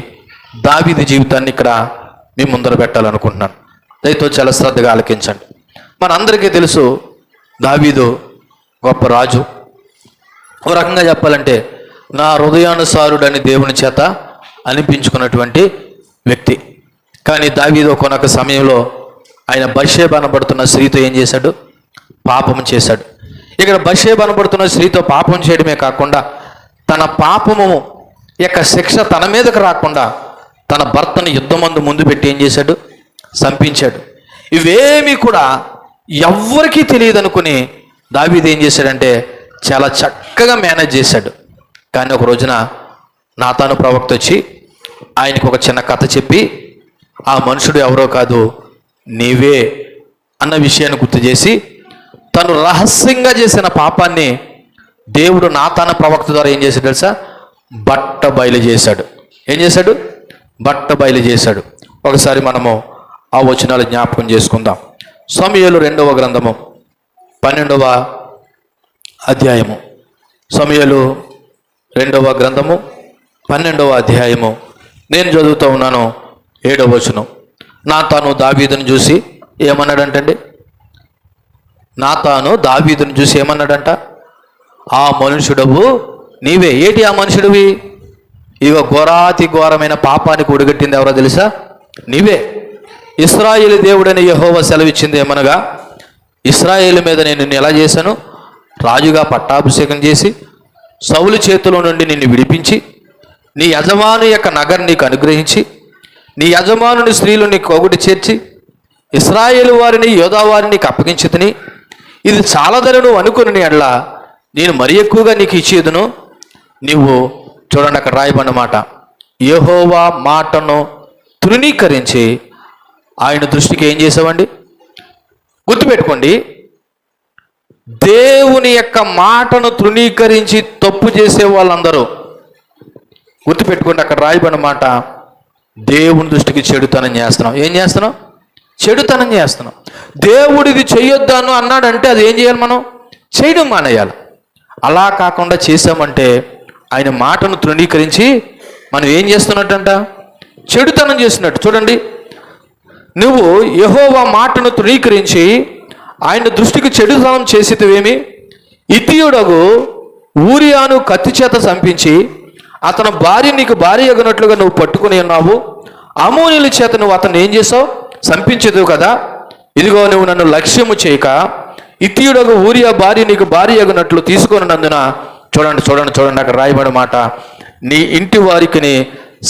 దావీదు జీవితాన్ని ఇక్కడ మీ ముందర పెట్టాలనుకుంటున్నాను. దయతో చాలా శ్రద్ధగా ఆలకించండి. మనందరికీ తెలుసు దావీదు గొప్ప రాజు. ఒక రకంగా చెప్పాలంటే నా హృదయానుసారుడని దేవుని చేత అనిపించుకున్నటువంటి వ్యక్తి. కానీ దావీదు కొనొక సమయంలో ఆయన బత్షెబ అనబడుతున్న స్త్రీతో ఏం చేశాడు? పాపం చేశాడు. ఇక్కడ బత్షెబ అనబడుతున్న స్త్రీతో పాపం చేయడమే కాకుండా తన పాపము యొక్క శిక్ష తన మీదకు రాకుండా తన భర్తను యుద్ధమందు ముందు పెట్టి ఏం చేశాడు? చంపించాడు. ఇవేమీ కూడా ఎవ్వరికీ తెలియదు అనుకుని దావీదు ఏం చేశాడంటే చాలా చక్కగా మేనేజ్ చేశాడు. కానీ ఒక రోజున నాతాను ప్రవక్త వచ్చి ఆయనకు ఒక చిన్న కథ చెప్పి ఆ మనుషుడు ఎవరో కాదు నీవే అన్న విషయాన్ని గుర్తు చేసి తను రహస్యంగా చేసిన పాపాన్ని దేవుడు నాతాను ప్రవక్త ద్వారా ఏం చేశాడు తెలుసా? బట్ట బయలు చేశాడు. ఏం చేశాడు? బట్ట బయలు చేశాడు. ఒకసారి మనము ఆ వచనాలు జ్ఞాపకం చేసుకుందాం. సమూయేలు 2వ గ్రంథము 12వ అధ్యాయము. సమూయేలు 2వ గ్రంథము 12వ అధ్యాయము. నేను చదువుతూ ఉన్నాను 7వ వచనం. నాతాను దావీదును చూసి ఏమన్నాడంటండి? నాతాను దావీదును చూసి ఏమన్నాడంట? ఆ మనుషుడవు నీవే. ఏటి ఆ మనుషుడివి? ఇగో ఘోరాతి ఘోరమైన పాపానికి ఒడిగట్టింది ఎవరో తెలుసా? నీవే. ఇశ్రాయేలు దేవుడని యెహోవా సెలవిచ్చింది ఏమనగా, ఇశ్రాయేలు మీద నేను నిన్ను ఎలా చేశాను? రాజుగా పట్టాభిషేకం చేసి సౌలు చేతిలో నుండి నిన్ను విడిపించి నీ యజమాను యొక్క నగర్ నీకు అనుగ్రహించి నీ యజమానుని స్త్రీలు నీకు ఒకటి చేర్చి ఇశ్రాయేలు వారిని యోధా వారిని నీకు అప్పగించి తిని ఇది చాలదని నువ్వు అనుకుని అట్లా నేను మరి ఎక్కువగా నీకు ఇచ్చేదును. నువ్వు చూడండి అక్కడ రాయబడిన మాట, యెహోవా మాటను తృణీకరించి ఆయన దృష్టికి ఏం చేసావండి? గుర్తుపెట్టుకోండి, దేవుని యొక్క మాటను తృణీకరించి తప్పు చేసే వాళ్ళందరూ గుర్తుపెట్టుకోండి. అక్కడ రాయబడిన మాట, దేవుని దృష్టికి చెడుతనం చేస్తున్నాం. ఏం చేస్తున్నాం? చెడుతనం చేస్తున్నాం. దేవుడిది చెయ్యొద్దాను అన్నాడంటే అది ఏం చేయాలి? మనం చేయడం మానేయాలి. అలా కాకుండా చేసామంటే ఆయన మాటను తృణీకరించి మనం ఏం చేస్తున్నట్టంట? చెడుతనం చేస్తున్నట్టు. చూడండి, నువ్వు యెహోవా మాటను తృణీకరించి ఆయన దృష్టికి చెడుతనం చేసేదివేమి? ఇత్తియుడగు ఊరియాను కత్తి చేత చంపించి అతని భార్య నీకు భార్య అగినట్లుగా నువ్వు పట్టుకుని ఉన్నావు. అమోనీయుల చేత నువ్వు అతను ఏం చేసావు? చంపించదు కదా. ఇదిగో నువ్వు నన్ను లక్ష్యము చేయక ఇత్తియుడగు ఊరియా భార్య నీకు భార్య అగినట్లు తీసుకొనినందున చూడండి చూడండి చూడండి అక్కడ రాయబడిన మాట, నీ ఇంటి వారికి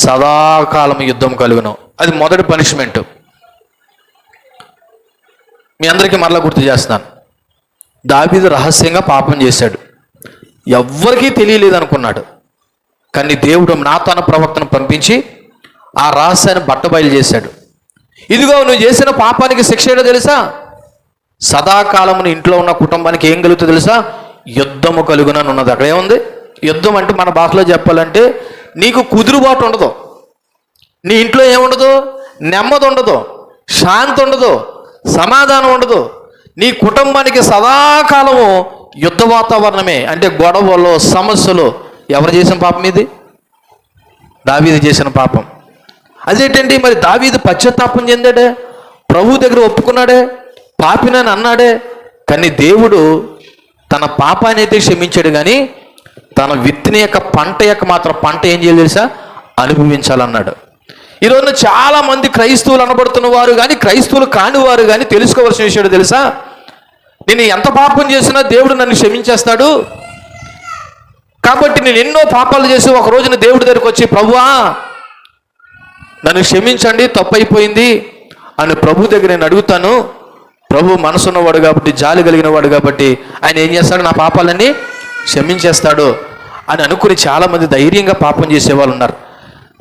సదాకాలం యుద్ధం కలుగును. అది మొదటి పనిష్మెంట్. మీ అందరికీ మరలా గుర్తు చేస్తున్నాను. దావీదు రహస్యంగా పాపం చేశాడు, ఎవ్వరికీ తెలియలేదు అనుకున్నాడు. కానీ దేవుడు నాతాను ప్రవక్తను పంపించి ఆ రహస్యాన్ని బట్టబయలు చేశాడు. ఇదిగో నువ్వు చేసిన పాపానికి శిక్ష ఏంటో తెలుసా? సదాకాలమును ఇంట్లో ఉన్న కుటుంబానికి ఏం కలుగుతుందో తెలుసా? యుద్ధము కలుగునని ఉన్నది. అక్కడ ఏముంది? యుద్ధం అంటే మన భాషలో చెప్పాలంటే నీకు కుదురుబాటు ఉండదు, నీ ఇంట్లో ఏముండదు? నెమ్మది ఉండదు, శాంతి ఉండదు, సమాధానం ఉండదు. నీ కుటుంబానికి సదాకాలము యుద్ధ వాతావరణమే. అంటే గొడవలు, సమస్యలు. ఎవరు చేసిన పాపం ఇది? దావీదు చేసిన పాపం. అదేంటండి మరి దావీదు పశ్చాత్తాపం చెందాడే, ప్రభు దగ్గర ఒప్పుకున్నాడే, పాపినని అన్నాడే. కానీ దేవుడు తన పాపాన్ని అయితే క్షమించాడు, కానీ తన విత్తిన యొక్క పంట యొక్క మాత్రం పంట ఏం చేయాలి తెలుసా? అనుభవించాలన్నాడు. ఈరోజు చాలా మంది క్రైస్తవులు అనబడుతున్న వారు కానీ క్రైస్తవులు కాని వారు కానీ తెలుసుకోవాల్సిన విషయం తెలుసా? నేను ఎంత పాపం చేసినా దేవుడు నన్ను క్షమించేస్తాడు. కాబట్టి నేను ఎన్నో పాపాలు చేసి ఒక రోజున దేవుడి దగ్గరికి వచ్చి, ప్రభువా నన్ను క్షమించండి, తప్పు అయిపోయింది అని ప్రభు దగ్గర నేను అడుగుతాను. ప్రభు మనసున్నవాడు కాబట్టి, జాలి కలిగిన వాడు కాబట్టి ఆయన ఏం చేస్తాడు? నా పాపాలన్నీ క్షమించేస్తాడు అని అనుకుని చాలామంది ధైర్యంగా పాపం చేసేవాళ్ళు ఉన్నారు.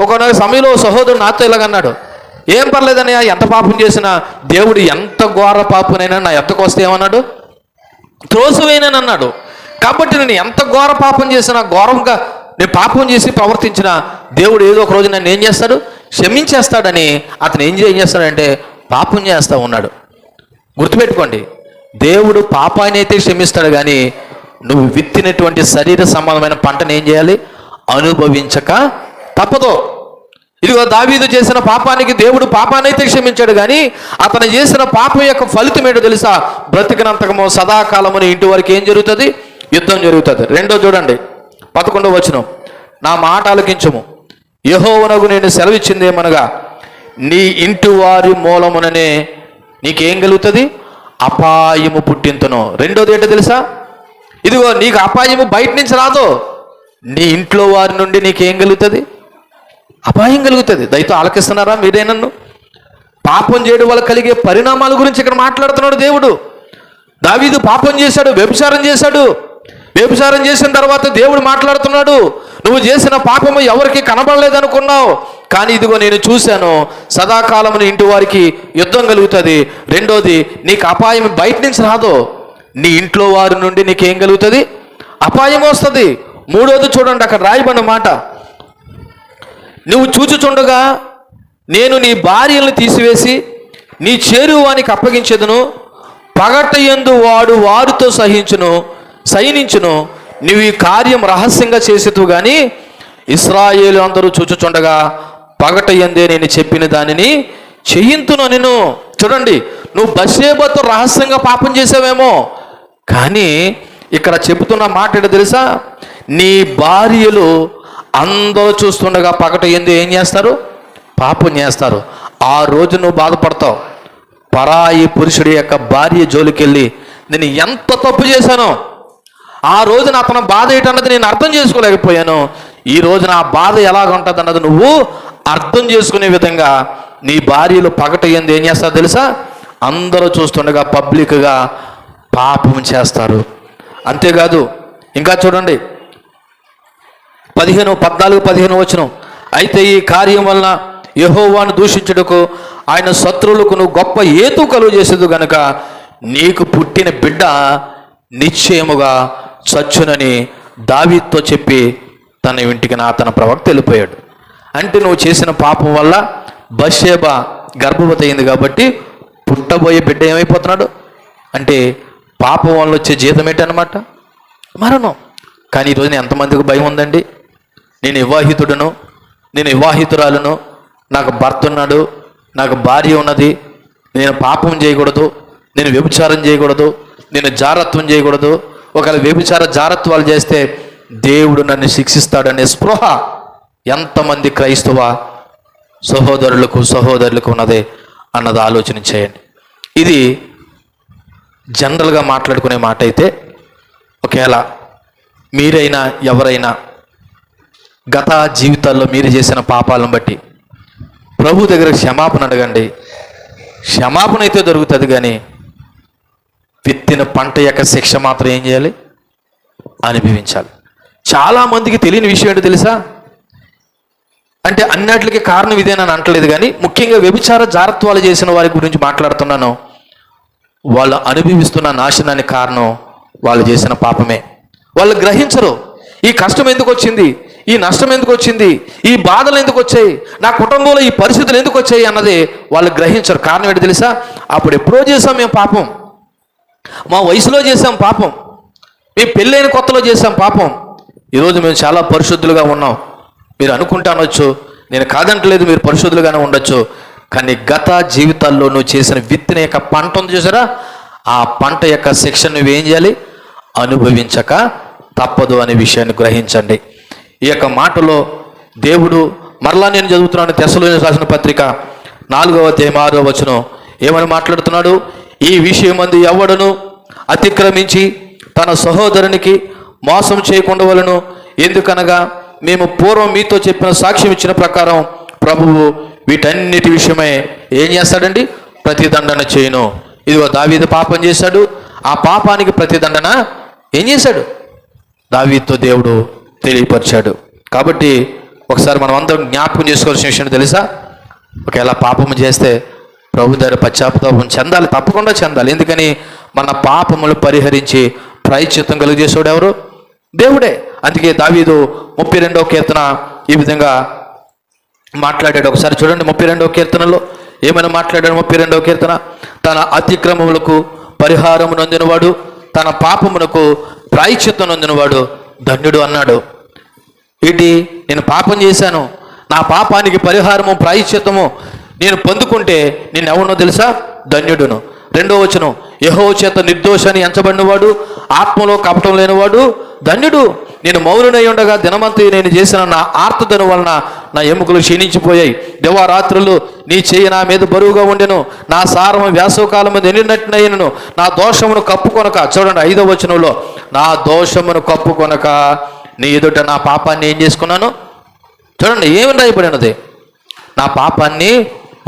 ఒకనొక సమయంలో సహోదరుడు నాతో ఇలాగన్నాడు, ఏం పర్లేదన్నయ్య, ఎంత పాపం చేసినా దేవుడు ఎంత ఘోర పాపనైనా నా ఎద్దకు వస్తే ఏమన్నాడు? త్రోసివేయనని అన్నాడు. కాబట్టి నేను ఎంత ఘోర పాపం చేసినా, ఘోరంగా నేను పాపం చేసి ప్రవర్తించిన దేవుడు ఏదో ఒక రోజు నన్ను ఏం చేస్తాడు? క్షమించేస్తాడని అతను ఏం చేస్తాడంటే పాపం చేస్తూ ఉన్నాడు. గుర్తుపెట్టుకోండి, దేవుడు పాపాన్ని అయితే క్షమిస్తాడు, కానీ నువ్వు విత్తినటువంటి శరీర సంబంధమైన పంటను ఏం చేయాలి? అనుభవించక తప్పదు. ఇదిగో దావీదు చేసిన పాపానికి దేవుడు పాపాన్ని అయితే క్షమించాడు, కానీ అతను చేసిన పాపం యొక్క ఫలితం ఏంటో తెలుసా? బ్రతికినంతకము సదాకాలముని ఇంటి వరకు ఏం జరుగుతుంది? యుద్ధం జరుగుతుంది. రెండో చూడండి, 11వ వచనం, నా మాట ఆలకించుము, యెహోవానగు నేను సెలవిచ్చింది ఏమనగా, నీ ఇంటి వారి మూలముననే నీకేం కలుగుతుంది? అపాయము పుట్టింతును. రెండోది ఏంటో తెలుసా? ఇదిగో నీకు అపాయము బయట నుంచి రాదు, నీ ఇంట్లో వారి నుండి నీకేం కలుగుతుంది? అపాయం కలుగుతుంది. దయతో ఆలకిస్తున్నారా మీరే? నన్ను పాపం చేయడం వల్ల కలిగే పరిణామాల గురించి ఇక్కడ మాట్లాడుతున్నాడు దేవుడు. దావీదు పాపం చేశాడు, వ్యభిచారం చేశాడు. వ్యభిచారం చేసిన తర్వాత దేవుడు మాట్లాడుతున్నాడు, నువ్వు చేసిన పాపము ఎవరికి కనబడలేదనుకున్నావు, కానీ ఇదిగో నేను చూశాను, సదాకాలమున ఇంటి వారికి యుద్ధం కలుగుతుంది. రెండోది, నీకు అపాయం బయట నుంచి రాదు, నీ ఇంట్లో వారి నుండి నీకేం కలుగుతుంది? అపాయం వస్తుంది. మూడోది చూడండి, అక్కడ రాయబడిన మాట, నువ్వు చూచుచుండగా నేను నీ భార్యలను తీసివేసి నీ చేరువానికి అప్పగించెదను, పగట యందు వాడు వారితో సైనించును, నువ్వు ఈ కార్యం రహస్యంగా చేసేతువు, కానీ ఇశ్రాయేలు అందరూ చూచుచుండగా పగట యందే నేను చెప్పిన దానిని చెయ్యింతును నేను. చూడండి, నువ్వు బత్షెబతో రహస్యంగా పాపం చేసావేమో, కానీ ఇక్కడ చెబుతున్న మాట ఏంటో తెలుసా? నీ భార్యలు అందరూ చూస్తుండగా పగట యందు ఏం చేస్తారు? పాపం చేస్తారు. ఆ రోజు నువ్వు బాధపడతావు. పరాయి పురుషుడి యొక్క భార్య జోలికెళ్ళి నేను ఎంత తప్పు చేశానో, ఆ రోజున అతను బాధ ఏంటన్నది నేను అర్థం చేసుకోలేకపోయాను, ఈ రోజున ఆ బాధ ఎలాగుంటుంది అన్నది నువ్వు అర్థం చేసుకునే విధంగా నీ భార్యలు పగట యందు ఏం చేస్తారు తెలుసా? అందరూ చూస్తుండగా పబ్లిక్గా పాపం చేస్తారు. అంతేకాదు, ఇంకా చూడండి, 14-15 వచనం, అయితే ఈ కార్యం వలన యెహోవాను దూషించుటకు ఆయన శత్రువులకు నువ్వు గొప్ప ఏతు కలుగు చేసేది గనుక నీకు పుట్టిన బిడ్డ నిశ్చయముగా చచ్చునని దావీదుతో చెప్పి తన ఇంటికి తన ప్రవక్త వెళ్ళిపోయాడు. అంటే నువ్వు చేసిన పాపం వల్ల బత్షెబ గర్భవతి అయింది, కాబట్టి పుట్టబోయే బిడ్డ ఏమైపోతున్నాడు అంటే పాపం వల్ల వచ్చే జీతం ఏంటన్నమాట? మరణం. కానీ ఈరోజు ఎంతమందికి భయం ఉందండి? నేను వివాహితుడను, నేను వివాహితురాలను, నాకు భర్త ఉన్నాడు, నాకు భార్య ఉన్నది, నేను పాపం చేయకూడదు, నేను వ్యభిచారం చేయకూడదు, నేను జారత్వం చేయకూడదు, ఒకవేళ వ్యభిచార జారత్వాలు చేస్తే దేవుడు నన్ను శిక్షిస్తాడనే స్పృహ ఎంతమంది క్రైస్తవ సహోదరులకు ఉన్నదే అన్నది ఆలోచన చేయండి. ఇది జనరల్గా మాట్లాడుకునే మాట అయితే, ఒకవేళ మీరైనా ఎవరైనా గత జీవితాల్లో మీరు చేసిన పాపాలను బట్టి ప్రభు దగ్గర క్షమాపణ అడగండి. క్షమాపణ అయితే దొరుకుతుంది, కానీ విత్తిన పంట యొక్క శిక్ష మాత్రం ఏం చేయాలి? అనుభవించాలి. చాలామందికి తెలియని విషయం ఏంటో తెలుసా? అంటే అన్నిటికీ కారణం ఇదేనని అంటలేదు, కానీ ముఖ్యంగా వ్యభిచార జారత్వాలు చేసిన వారి గురించి మాట్లాడుతున్నాను. వాళ్ళు అనుభవిస్తున్న నాశనానికి కారణం వాళ్ళు చేసిన పాపమే. వాళ్ళు గ్రహించరు, ఈ కష్టం ఎందుకు వచ్చింది, ఈ నష్టం ఎందుకు వచ్చింది, ఈ బాధలు ఎందుకు వచ్చాయి, నా కుటుంబంలో ఈ పరిస్థితులు ఎందుకు వచ్చాయి అన్నది వాళ్ళు గ్రహించరు. కారణం ఏంటి తెలుసా? అప్పుడు ఎప్పుడో చేసాం మేము పాపం, మా వయసులో చేసాం పాపం, మేము పెళ్ళైన కొత్తలో చేసాం పాపం, ఈరోజు మేము చాలా పరిశుద్ధులుగా ఉన్నాం. మీరు అనుకుంటానొచ్చు, నేను కాదంటలేదు, మీరు పరిశుద్ధులుగానే ఉండొచ్చు, కానీ గత జీవితాల్లో నువ్వు చేసిన విత్తిన యొక్క పంట ఉంది చూసారా, ఆ పంట యొక్క శిక్ష నువ్వేం చేయాలి? అనుభవించక తప్పదు అనే విషయాన్ని గ్రహించండి. ఈ యొక్క మాటలో దేవుడు మరలా నేను చదువుతున్నాను, తెస్సలోనికీయులకు రాసిన పత్రిక 4వ అధ్యాయం 6వ వచనం ఏమని మాట్లాడుతున్నాడు? ఈ విషయమందు ఎవడును అతిక్రమించి తన సహోదరునికి మోసం చేయకుండా వలెను, ఎందుకనగా మేము పూర్వం మీతో చెప్పిన సాక్ష్యం ఇచ్చిన ప్రకారం ప్రభువు వీటన్నిటి విషయమై ఏం చేస్తాడండి? ప్రతిదండన చేయను. ఇదిగో దావీదు పాపం చేశాడు, ఆ పాపానికి ప్రతిదండన ఏం చేశాడు? దావీదుతో దేవుడు తెలియపరిచాడు. కాబట్టి ఒకసారి మనం అందరం జ్ఞాపకం చేసుకోవాల్సిన విషయం తెలుసా? ఒకవేళ పాపము చేస్తే ప్రభు దగ్గర పశ్చాత్తాపం చెందాలి, తప్పకుండా చెందాలి. ఎందుకని? మన పాపములు పరిహరించి ప్రాయశ్చిత్తం కలుగజేసేవాడు ఎవరు? దేవుడే. అందుకే దావీదు 32వ కీర్తన ఈ విధంగా మాట్లాడాడు. ఒకసారి చూడండి, 32వ కీర్తనలో ఏమైనా మాట్లాడాడు? 32వ కీర్తన, తన అతిక్రమములకు పరిహారము నొందినవాడు, తన పాపమునకు ప్రాయశ్చిత్తం నొందినవాడు ధన్యుడు అన్నాడు. ఏంటి? నేను పాపం చేశాను, నా పాపానికి పరిహారము ప్రాయశ్చిత్తము నేను పొందుకుంటే నేను ఎవరినో తెలుసా? ధన్యుడును. 2వ వచనం, యెహోవా చేత నిర్దోషాన్ని ఎంచబడినవాడు, ఆత్మలో కపటం లేనివాడు ధన్యుడు. నేను మౌనునై ఉండగా దినమంతా నేను చేసిన నా ఆర్తదను వలన నా ఎముకలు క్షీణించిపోయాయి. దివారాత్రులు నీ చెయ్యి నా మీద బరువుగా ఉండెను, నా సారము వేసవకాలము నిండినట్టునయ్యను. నా దోషమును కప్పుకొనక, చూడండి 5వ వచనంలో, నా దోషమును కప్పుకొనక నీ ఎదుట నా పాపాన్ని ఏం చేసుకున్నాను? చూడండి ఏమని రాయబడినది? నా పాపాన్ని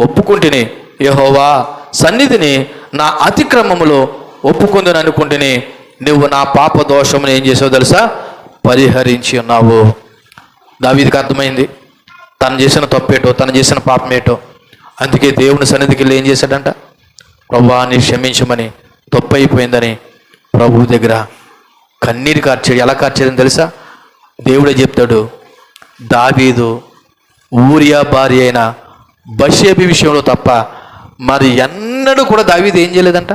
ఒప్పుకుంటుని యెహోవా సన్నిధిని నా అతిక్రమములో ఒప్పుకుందని అనుకుంటుని నువ్వు నా పాప దోషమును ఏం చేసావు తెలుసా? పరిహరించి ఉన్నావు. దావీదుకి అర్థమైంది తను చేసిన తప్పేటో, తను చేసిన పాపమేటో. అందుకే దేవుని సన్నిధికి వెళ్ళి ఏం చేశాడంట? ప్రభువా నీ క్షమించమని, తప్పు అయిపోయిందని ప్రభువు దగ్గర కన్నీరు కార్చాడు. ఎలా కార్చాడని తెలుసా? దేవుడే చెప్తాడు, దావీదు ఊరియా భార్య అయిన బషేబి విషయంలో తప్ప మరి ఎన్నడూ కూడా దావీదు ఏం చేయలేదంట?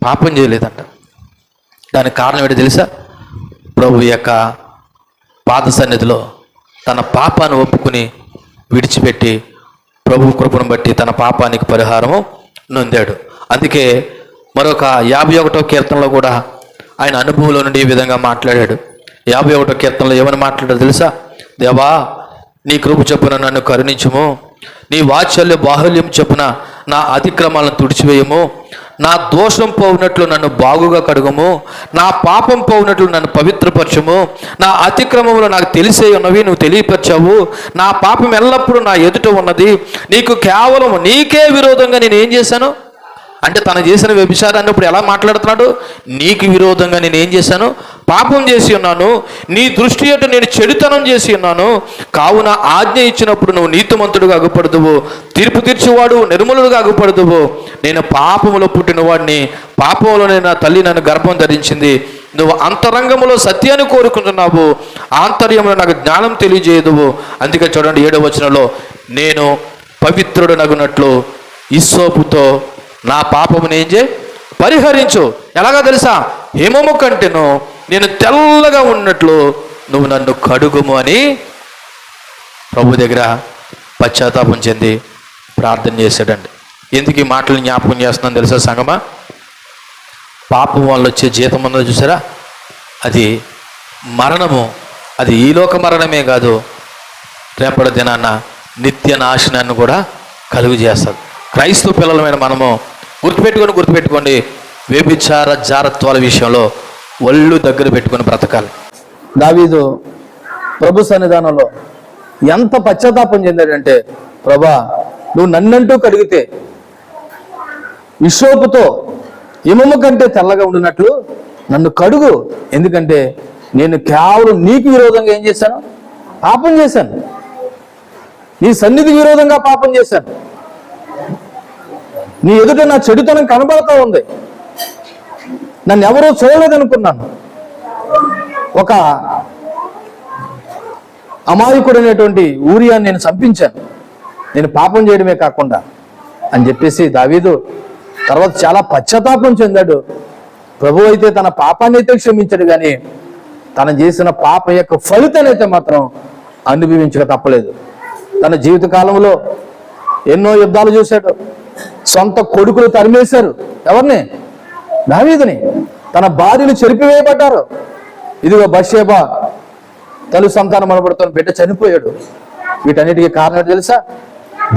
పాపం చేయలేదంట. దానికి కారణం ఏంటో తెలుసా? ప్రభు యొక్క పాద సన్నిధిలో తన పాపాన్ని ఒప్పుకుని విడిచిపెట్టి ప్రభు కృపను బట్టి తన పాపానికి పరిహారము నొందాడు. అందుకే మరొక 51వ కీర్తనలో కూడా ఆయన అనుభవంలో నుండి ఈ విధంగా మాట్లాడాడు. 51వ కీర్తనలో ఏమని మాట్లాడాడు తెలుసా? దేవా నీ కృప చొప్పున నన్ను కరుణించుము, నీ వాత్సల్య బాహుల్యం చొప్పున నా అతిక్రమాలను తుడిచివేయము, నా దోషం పోవునట్లు నన్ను బాగుగా కడుగుము, నా పాపం పోవునట్లు నన్ను పవిత్రపరచుము, నా అతిక్రమములు నాకు తెలిసే ఉన్నవి నువ్వు తెలియపరచావు, నా పాపం ఎల్లప్పుడూ నా ఎదుట ఉన్నది, నీకు కేవలం నీకే విరోధంగా నేను ఏం చేశాను అంటే తను చేసిన వ్యభిచారాన్ని ఇప్పుడు ఎలా మాట్లాడుతున్నాడు? నీకు విరోధంగా నేను ఏం చేశాను? పాపం చేసి ఉన్నాను, నీ దృష్టి ఎటు నేను చెడుతనం చేసి ఉన్నాను, కావున ఆజ్ఞ ఇచ్చినప్పుడు నువ్వు నీతిమంతుడుగా అగుపడదువు, తీర్పు తీర్చేవాడు నిర్మలుడుగా అగుపడదువు. నేను పాపములో పుట్టిన వాడిని, పాపంలోనే నా తల్లి నన్ను గర్భం ధరించింది. నువ్వు అంతరంగంలో సత్యాన్ని కోరుకుంటున్నావు, ఆంతర్యంలో నాకు జ్ఞానం తెలియజేయదువు. అందుకే చూడండి 7వ వచనంలో, నేను పవిత్రుడు నగునట్లు ఇస్సోపుతో నా పాపమును ఏం చేయి? పరిహరించు. ఎలాగా తెలుసా? హిమము కంటేను నేను తెల్లగా ఉన్నట్లు నువ్వు నన్ను కడుగుము అని ప్రభు దగ్గర పశ్చాత్తాపం చెంది ప్రార్థన చేశాడండి. ఎందుకు ఈ మాటలు జ్ఞాపకం చేస్తున్నాను తెలుసా సంగమా? పాపం వల్ల వచ్చే జీతం ఉన్నది చూసారా? అది మరణము. అది ఈ లోక మరణమే కాదు, రేపటి దినాన్న నిత్య నాశనాన్ని కూడా కలుగు చేస్తుంది. క్రైస్తవ పిల్లలమైన మనము గుర్తుపెట్టుకోండి, వ్యభిచార జారత్వాల విషయంలో ఒళ్ళు దగ్గర పెట్టుకొని బ్రతకాలి. దావీదు ప్రభు సన్నిధానంలో ఎంత పశ్చాత్తాపం చెందాడంటే, ప్రభా నువ్వు నన్నంటూ కడిగితే విషోపుతో హిమము కంటే తెల్లగా ఉండినట్లు నన్ను కడుగు, ఎందుకంటే నేను కేవలం నీకు విరోధంగా ఏం చేశాను? పాపం చేశాను, నీ సన్నిధికి విరోధంగా పాపం చేశాను, నీ ఎదుట నా చెడుతనం కనబడతా ఉంది, నన్ను ఎవరూ చూడలేదనుకున్నాను, ఒక అమాయకుడైనటువంటి ఊరియాని నేను చంపించాను, నేను పాపం చేయడమే కాకుండా అని చెప్పేసి దావీదు తర్వాత చాలా పశ్చాత్తాపం చెందాడు. ప్రభు అయితే తన పాపాన్ని అయితే క్షమించాడు, కానీ తను చేసిన పాప యొక్క ఫలితాన్ని అయితే మాత్రం అనుభవించక తప్పలేదు. తన జీవిత కాలంలో ఎన్నో యుద్ధాలు చూశాడు. సొంత కొడుకులు తరిమేశారు. ఎవరిని? దావీదుని. తన భార్యలు చెరిపివేయబడ్డారు. ఇదిగో బత్షెబ తల్లి సంతానం అనబడుతున్న బిడ్డ చనిపోయాడు. వీటన్నిటికీ కారణం తెలుసా?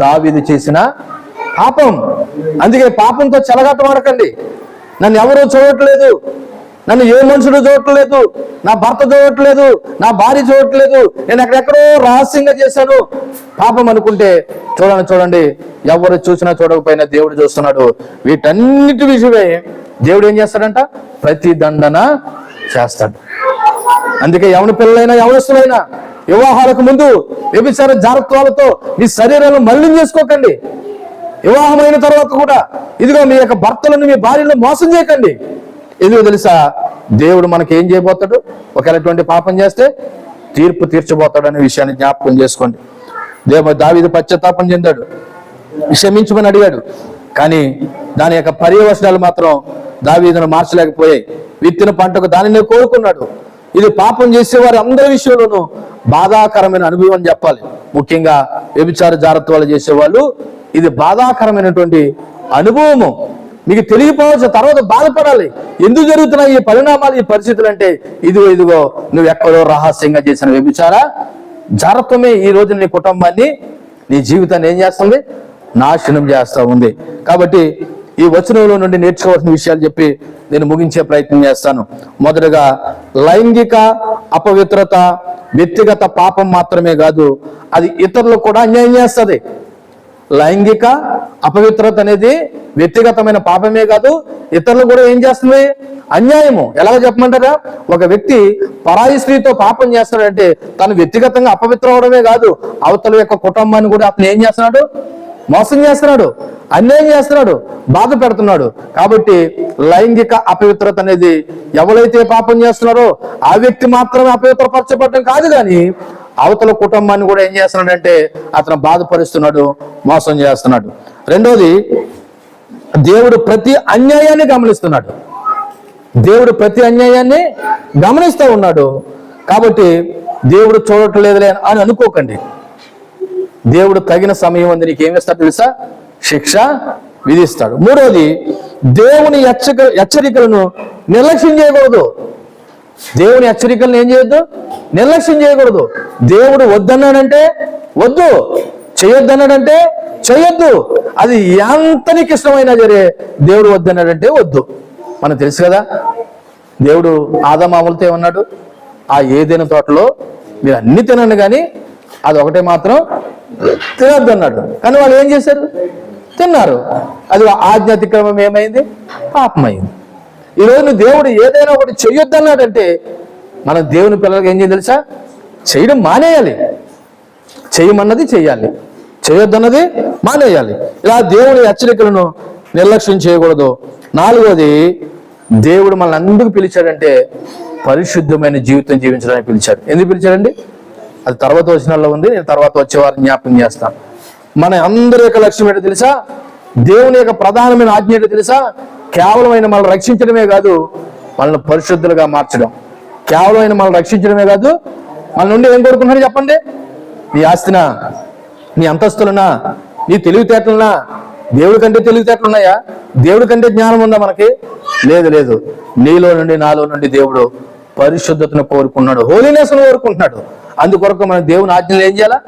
దావీదు చేసిన పాపం. అందుకే పాపంతో చెలగాటమాడకండి. నన్ను ఎవరూ చూడట్లేదు, నన్ను ఏ మనుషుడు చూడట్లేదు, నా భర్త చూడట్లేదు, నా భార్య చూడట్లేదు, నేను ఎక్కడెక్కడో రహస్యంగా చేశాను పాపం అనుకుంటే చూడండి ఎవరు చూసినా చూడకపోయినా దేవుడు చూస్తున్నాడు. వీటన్నిటి విషయమే దేవుడు ఏం చేస్తాడంట? ప్రతి దండన చేస్తాడు. అందుకే యవన పిల్లలైనా యవనస్తులైనా వివాహాలకు ముందు వ్యభిచార జారత్వాలతో మీ శరీరాలను మలినం చేసుకోకండి. వివాహమైన తర్వాత కూడా ఇదిగో మీ యొక్క భర్తలను మీ భార్యలను మోసం చేయకండి. ఎందుకో తెలుసా? దేవుడు మనకి ఏం చేయబోతాడు? ఒకవేళ ఎటువంటి పాపం చేస్తే తీర్పు తీర్చబోతాడు అనే విషయాన్ని జ్ఞాపకం చేసుకోండి. దావీదు పశ్చాత్తాపం చెందాడు. క్షమించమని అడిగాడు. కానీ దాని యొక్క పర్యవసనాలు మాత్రం దావీదును మార్చలేకపోయాయి. విత్తిన పంటకు దానినే కోరుకున్నాడు. ఇది పాపం చేసేవారి అందరి విషయంలోనూ బాధాకరమైన అనుభవం అని చెప్పాలి. ముఖ్యంగా వ్యభిచార జాగ్రత్తలు చేసేవాళ్ళు ఇది బాధాకరమైనటువంటి అనుభవము. మీకు తెలియపోవచ్చు, తర్వాత బాధపడాలి. ఎందుకు జరుగుతున్నాయి ఈ పరిణామాలు, ఈ పరిస్థితులు అంటే ఇదిగో నువ్వు ఎక్కడో రహస్యంగా చేసిన వ్యభిచార జాగ్రత్తమే ఈ రోజు నీ కుటుంబాన్ని, నీ జీవితాన్ని ఏం చేస్తుంది? నాశనం చేస్తూ ఉంది. కాబట్టి ఈ వచనంలో నుండి నేర్చుకోవాల్సిన విషయాలు చెప్పి నేను ముగించే ప్రయత్నం చేస్తాను. మొదటగా, లైంగిక అపవిత్రత వ్యక్తిగత పాపం మాత్రమే కాదు, అది ఇతరులకు కూడా అన్యాయం చేస్తుంది. లైంగిక అపవిత్రత అనేది వ్యక్తిగతమైన పాపమే కాదు, ఇతరులు కూడా ఏం చేస్తుంది? అన్యాయము. ఎలాగ చెప్పమంటారా? ఒక వ్యక్తి పరాయి స్త్రీతో పాపం చేస్తున్నాడంటే తను వ్యక్తిగతంగా అపవిత్రం అవడమే కాదు, అవతల యొక్క కుటుంబాన్ని కూడా అతను ఏం చేస్తున్నాడు? మోసం చేస్తున్నాడు, అన్యాయం చేస్తున్నాడు, బాధ పెడుతున్నాడు. కాబట్టి లైంగిక అపవిత్రత అనేది ఎవరైతే పాపం చేస్తున్నారో ఆ వ్యక్తి మాత్రమే అపవిత్రపరచబడటం కాదు, కానీ అవతల కుటుంబాన్ని కూడా ఏం చేస్తున్నాడంటే అతను బాధపరుస్తున్నాడు, మోసం చేస్తున్నాడు. రెండోది, దేవుడు ప్రతి అన్యాయాన్ని గమనిస్తున్నాడు. దేవుడు ప్రతి అన్యాయాన్ని గమనిస్తూ ఉన్నాడు. కాబట్టి దేవుడు చూడట్లేదులే అని అనుకోకండి. దేవుడు తగిన సమయం ఉంది నీకు ఏమిస్తాడు తెలుసా? శిక్ష విధిస్తాడు. మూడోది, దేవుని హెచ్చరికలను నిర్లక్ష్యం చేయకూడదు. దేవుని హెచ్చరికలను ఏం చేయొద్దు? నిర్లక్ష్యం చేయకూడదు. దేవుడు వద్దన్నాడంటే వద్దు, చేయొద్దన్నాడంటే చేయొద్దు. అది ఎంత నీకు ఇష్టమైనా సరే దేవుడు వద్దన్నాడంటే వద్దు. మనకు తెలుసు కదా, దేవుడు ఆదామాములతో ఏమన్నాడు? ఆ ఏదైనా తోటలో మీరు అన్ని తినండి కానీ అది ఒకటే మాత్రం తినద్దు అన్నాడు. కానీ వాళ్ళు ఏం చేశారు? తిన్నారు. అది ఆజ్ఞ అతిక్రమం ఏమైంది? పాపమైంది. ఈరోజు దేవుడు ఏదైనా ఒకటి చెయ్యొద్దన్నాడంటే మనం దేవుని పిల్లలకి ఏం చేయాలి తెలుసా? చేయడం మానేయాలి. చేయమన్నది చెయ్యాలి, చేయొద్దన్నది మానేయాలి. ఇలా దేవుని హెచ్చరికలను నిర్లక్ష్యం చేయకూడదు. నాలుగోది, దేవుడు మనల్ని ఎందుకు పిలిచాడంటే పరిశుద్ధమైన జీవితం జీవించడానికి పిలిచాడు. ఎందుకు పిలిచాడండి? అది తర్వాత వచనాల్లో ఉంది, నేను తర్వాత వచ్చే వారిని జ్ఞాపకం చేస్తాను. మన అందరి యొక్క లక్ష్యం ఏంటో తెలుసా? దేవుని యొక్క ప్రధానమైన ఆజ్ఞ ఏంటో తెలుసా? కేవలం ఆయన మనల్ని రక్షించడమే కాదు, మనల్ని పరిశుద్ధులుగా మార్చడం. కేవలం ఆయన మనల్ని రక్షించడమే కాదు, మన నుండి ఏం కోరుకుంటున్నాడు చెప్పండి? నీ ఆస్తినా, నీ అంతస్తులనా, నీ తెలివితేటలనా? దేవుడి కంటే తెలివితేటలు ఉన్నాయా? దేవుడి కంటే జ్ఞానం ఉందా మనకి? లేదు, లేదు. నీలో నుండి నాలో నుండి దేవుడు పరిశుద్ధతను కోరుకున్నాడు, హోలీనెస్ను కోరుకుంటున్నాడు. అందుకొరకు మనం దేవుని ఆజ్ఞలు ఏం చేయాలా?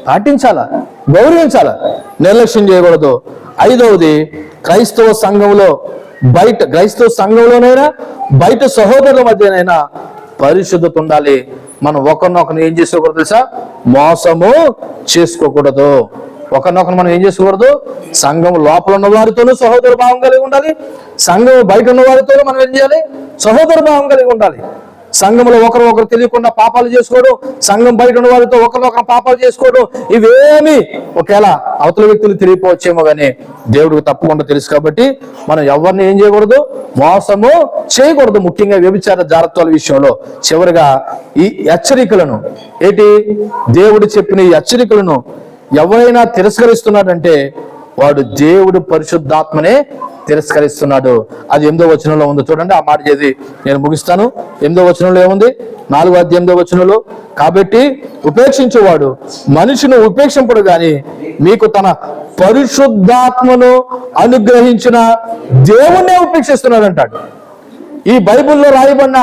పాటించాలా, గౌరవించాలా, నిర్లక్ష్యం చేయకూడదు. ఐదవది, క్రైస్తవ సంఘంలోనైనా బయట సహోదరుల మధ్యనైనా పరిశుద్ధత ఉండాలి. మనం ఒకరినొకరు ఏం చేసుకోకూడదు తెలుసా? మోసము చేసుకోకూడదు. ఒకరినొకరు మనం ఏం చేసుకోకూడదు? సంఘం లోపల ఉన్న వారితోనూ సహోదర భావం కలిగి ఉండాలి, సంఘం బయట ఉన్న వారితోనూ మనం ఏం చేయాలి? సహోదర భావం కలిగి ఉండాలి. సంఘంలో ఒకరు తెలియకుండా పాపాలు చేసుకోవడం, సంఘం బయట ఉన్న వారితో ఒకరినొకరు పాపాలు చేసుకోవడం, ఇవేమి ఒకవేళ అవతల వ్యక్తులు తెలియపోవచ్చేమో కానీ దేవుడికి తప్పకుండా తెలుసు. కాబట్టి మనం ఎవరిని ఏం చేయకూడదు? మోసము చేయకూడదు. ముఖ్యంగా వ్యభిచార జాగ్రత్తల విషయంలో. చివరిగా, ఈ హెచ్చరికలను దేవుడు చెప్పిన ఈ హెచ్చరికలను ఎవరైనా తిరస్కరిస్తున్నాడంటే వాడు దేవుడు పరిశుద్ధాత్మనే తిరస్కరిస్తున్నాడు. అది 8వ వచనంలో ఉంది చూడండి. ఆ మాట చేసి నేను ముగిస్తాను. 8వ వచనంలో ఏముంది? 4వ అధ్యాయం 8వ వచనంలో, కాబట్టి ఉపేక్షించేవాడు మనిషిని ఉపేక్షింపడు గాని మీకు తన పరిశుద్ధాత్మను అనుగ్రహించిన దేవుణ్ణే ఉపేక్షిస్తున్నాడు అంటాడు. ఈ బైబిల్లో రాయబడిన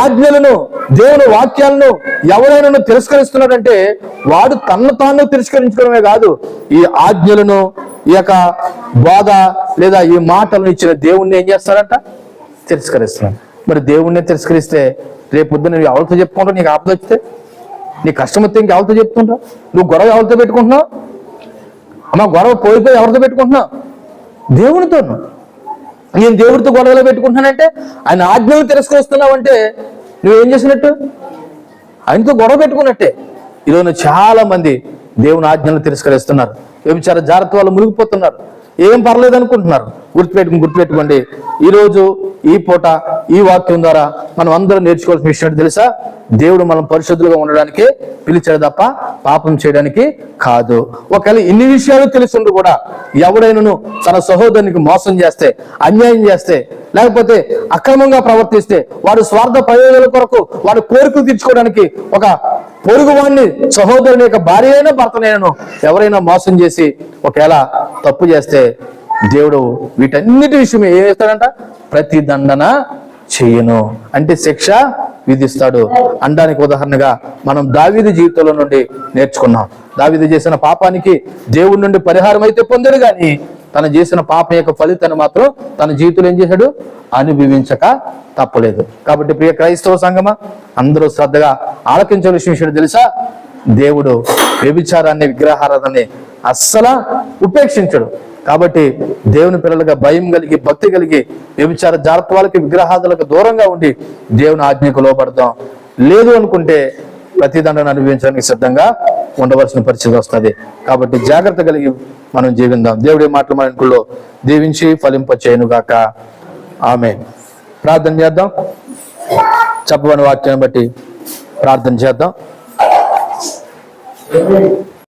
ఆజ్ఞలను, దేవుని వాక్యాలను ఎవరైనా తిరస్కరిస్తున్నాడంటే వాడు తన్ను తాను తిరస్కరించుకోవడమే కాదు, ఈ ఆజ్ఞలను, ఈ యొక్క బోధ లేదా ఈ మాటలను ఇచ్చిన దేవుణ్ణి ఏం చేస్తాడంట? తిరస్కరిస్తున్నాడు. మరి దేవుణ్ణి తిరస్కరిస్తే రేపు పొద్దున్న నువ్వు ఎవరితో చెప్పుకుంటావు? నీకు ఆపద వస్తే, నీ కష్టం వస్తే ఇంకెవరితో చెప్పుకుంటావు? నువ్వు గొడవ ఎవరితో పెట్టుకుంటున్నావు? అమ్మ, గొడవ పోయిపోయి ఎవరితో పెట్టుకుంటున్నావు? దేవునితోను. నేను దేవుడితో గొడవలో పెట్టుకుంటున్నానంటే ఆయన ఆజ్ఞలు తిరస్కరిస్తున్నావు అంటే నువ్వేం చేసినట్టు? ఆయనతో గొడవ పెట్టుకున్నట్టే. ఈరోజు చాలా మంది దేవుని ఆజ్ఞలు తిరస్కరిస్తున్నారు. వ్యభిచార జాగ్రత్త వాళ్ళు మునిగిపోతున్నారు. ఏం పర్లేదు అనుకుంటున్నారు. గుర్తుపెట్టుకోండి. ఈరోజు ఈ పూట ఈ వాక్యం ద్వారా మనం అందరం నేర్చుకోవాల్సిన విషయం తెలుసా? దేవుడు మనం పరిశుద్ధులుగా ఉండడానికే పిలిచాడు తప్ప పాపం చేయడానికి కాదు. ఒకవేళ ఇన్ని విషయాలు తెలుసుండి కూడా ఎవడైనాను తన సహోదరునికి మోసం చేస్తే, అన్యాయం చేస్తే, లేకపోతే అక్రమంగా ప్రవర్తిస్తే, వాడు స్వార్థ ప్రయోజనాల కొరకు వాడు కోరికలు తీర్చుకోవడానికి ఒక పొరుగు వాడిని, సహోదరుని యొక్క భార్య అయినా భర్తనైనాను ఎవరైనా మోసం చేసి ఒకవేళ తప్పు చేస్తే దేవుడు వీటన్నిటి విషయం ఏం చేస్తాడంట? ప్రతి దండన చేయను అంటే శిక్ష విధిస్తాడు అనడానికి ఉదాహరణగా మనం దావీదు జీవితంలో నుండి నేర్చుకున్నాం. దావీదు చేసిన పాపానికి దేవుడి నుండి పరిహారం అయితే పొందాడు, కానీ తను చేసిన పాపం యొక్క ఫలితాన్ని మాత్రం తన జీవితంలో ఏం చేశాడు? అనుభవించక తప్పలేదు. కాబట్టి ప్రియ క్రైస్తవ సంఘమా, అందరూ శ్రద్ధగా ఆలకించవలసిన విషయం తెలుసా? దేవుడు వ్యభిచారాన్ని, విగ్రహారాధనని అస్సలు ఉపేక్షించడు. కాబట్టి దేవుని పిల్లలుగా భయం కలిగి, భక్తి కలిగి, వ్యభిచార జాగ్రత్తలకి, విగ్రహాదులకు దూరంగా ఉండి దేవుని ఆజ్ఞకు లోబడతాం. లేదు అనుకుంటే ప్రతిదండను అనుభవించడానికి సిద్ధంగా ఉండవలసిన పరిస్థితి వస్తుంది. కాబట్టి జాగ్రత్త కలిగి మనం జీవిద్దాం. దేవుడి మాటలు మన ఇంట్లో దీవించి ఫలింప చేయనుగాక. ఆమేన్. ప్రార్థన చేద్దాం. చెప్పబడిన వాక్యాన్ని బట్టి ప్రార్థన చేద్దాం.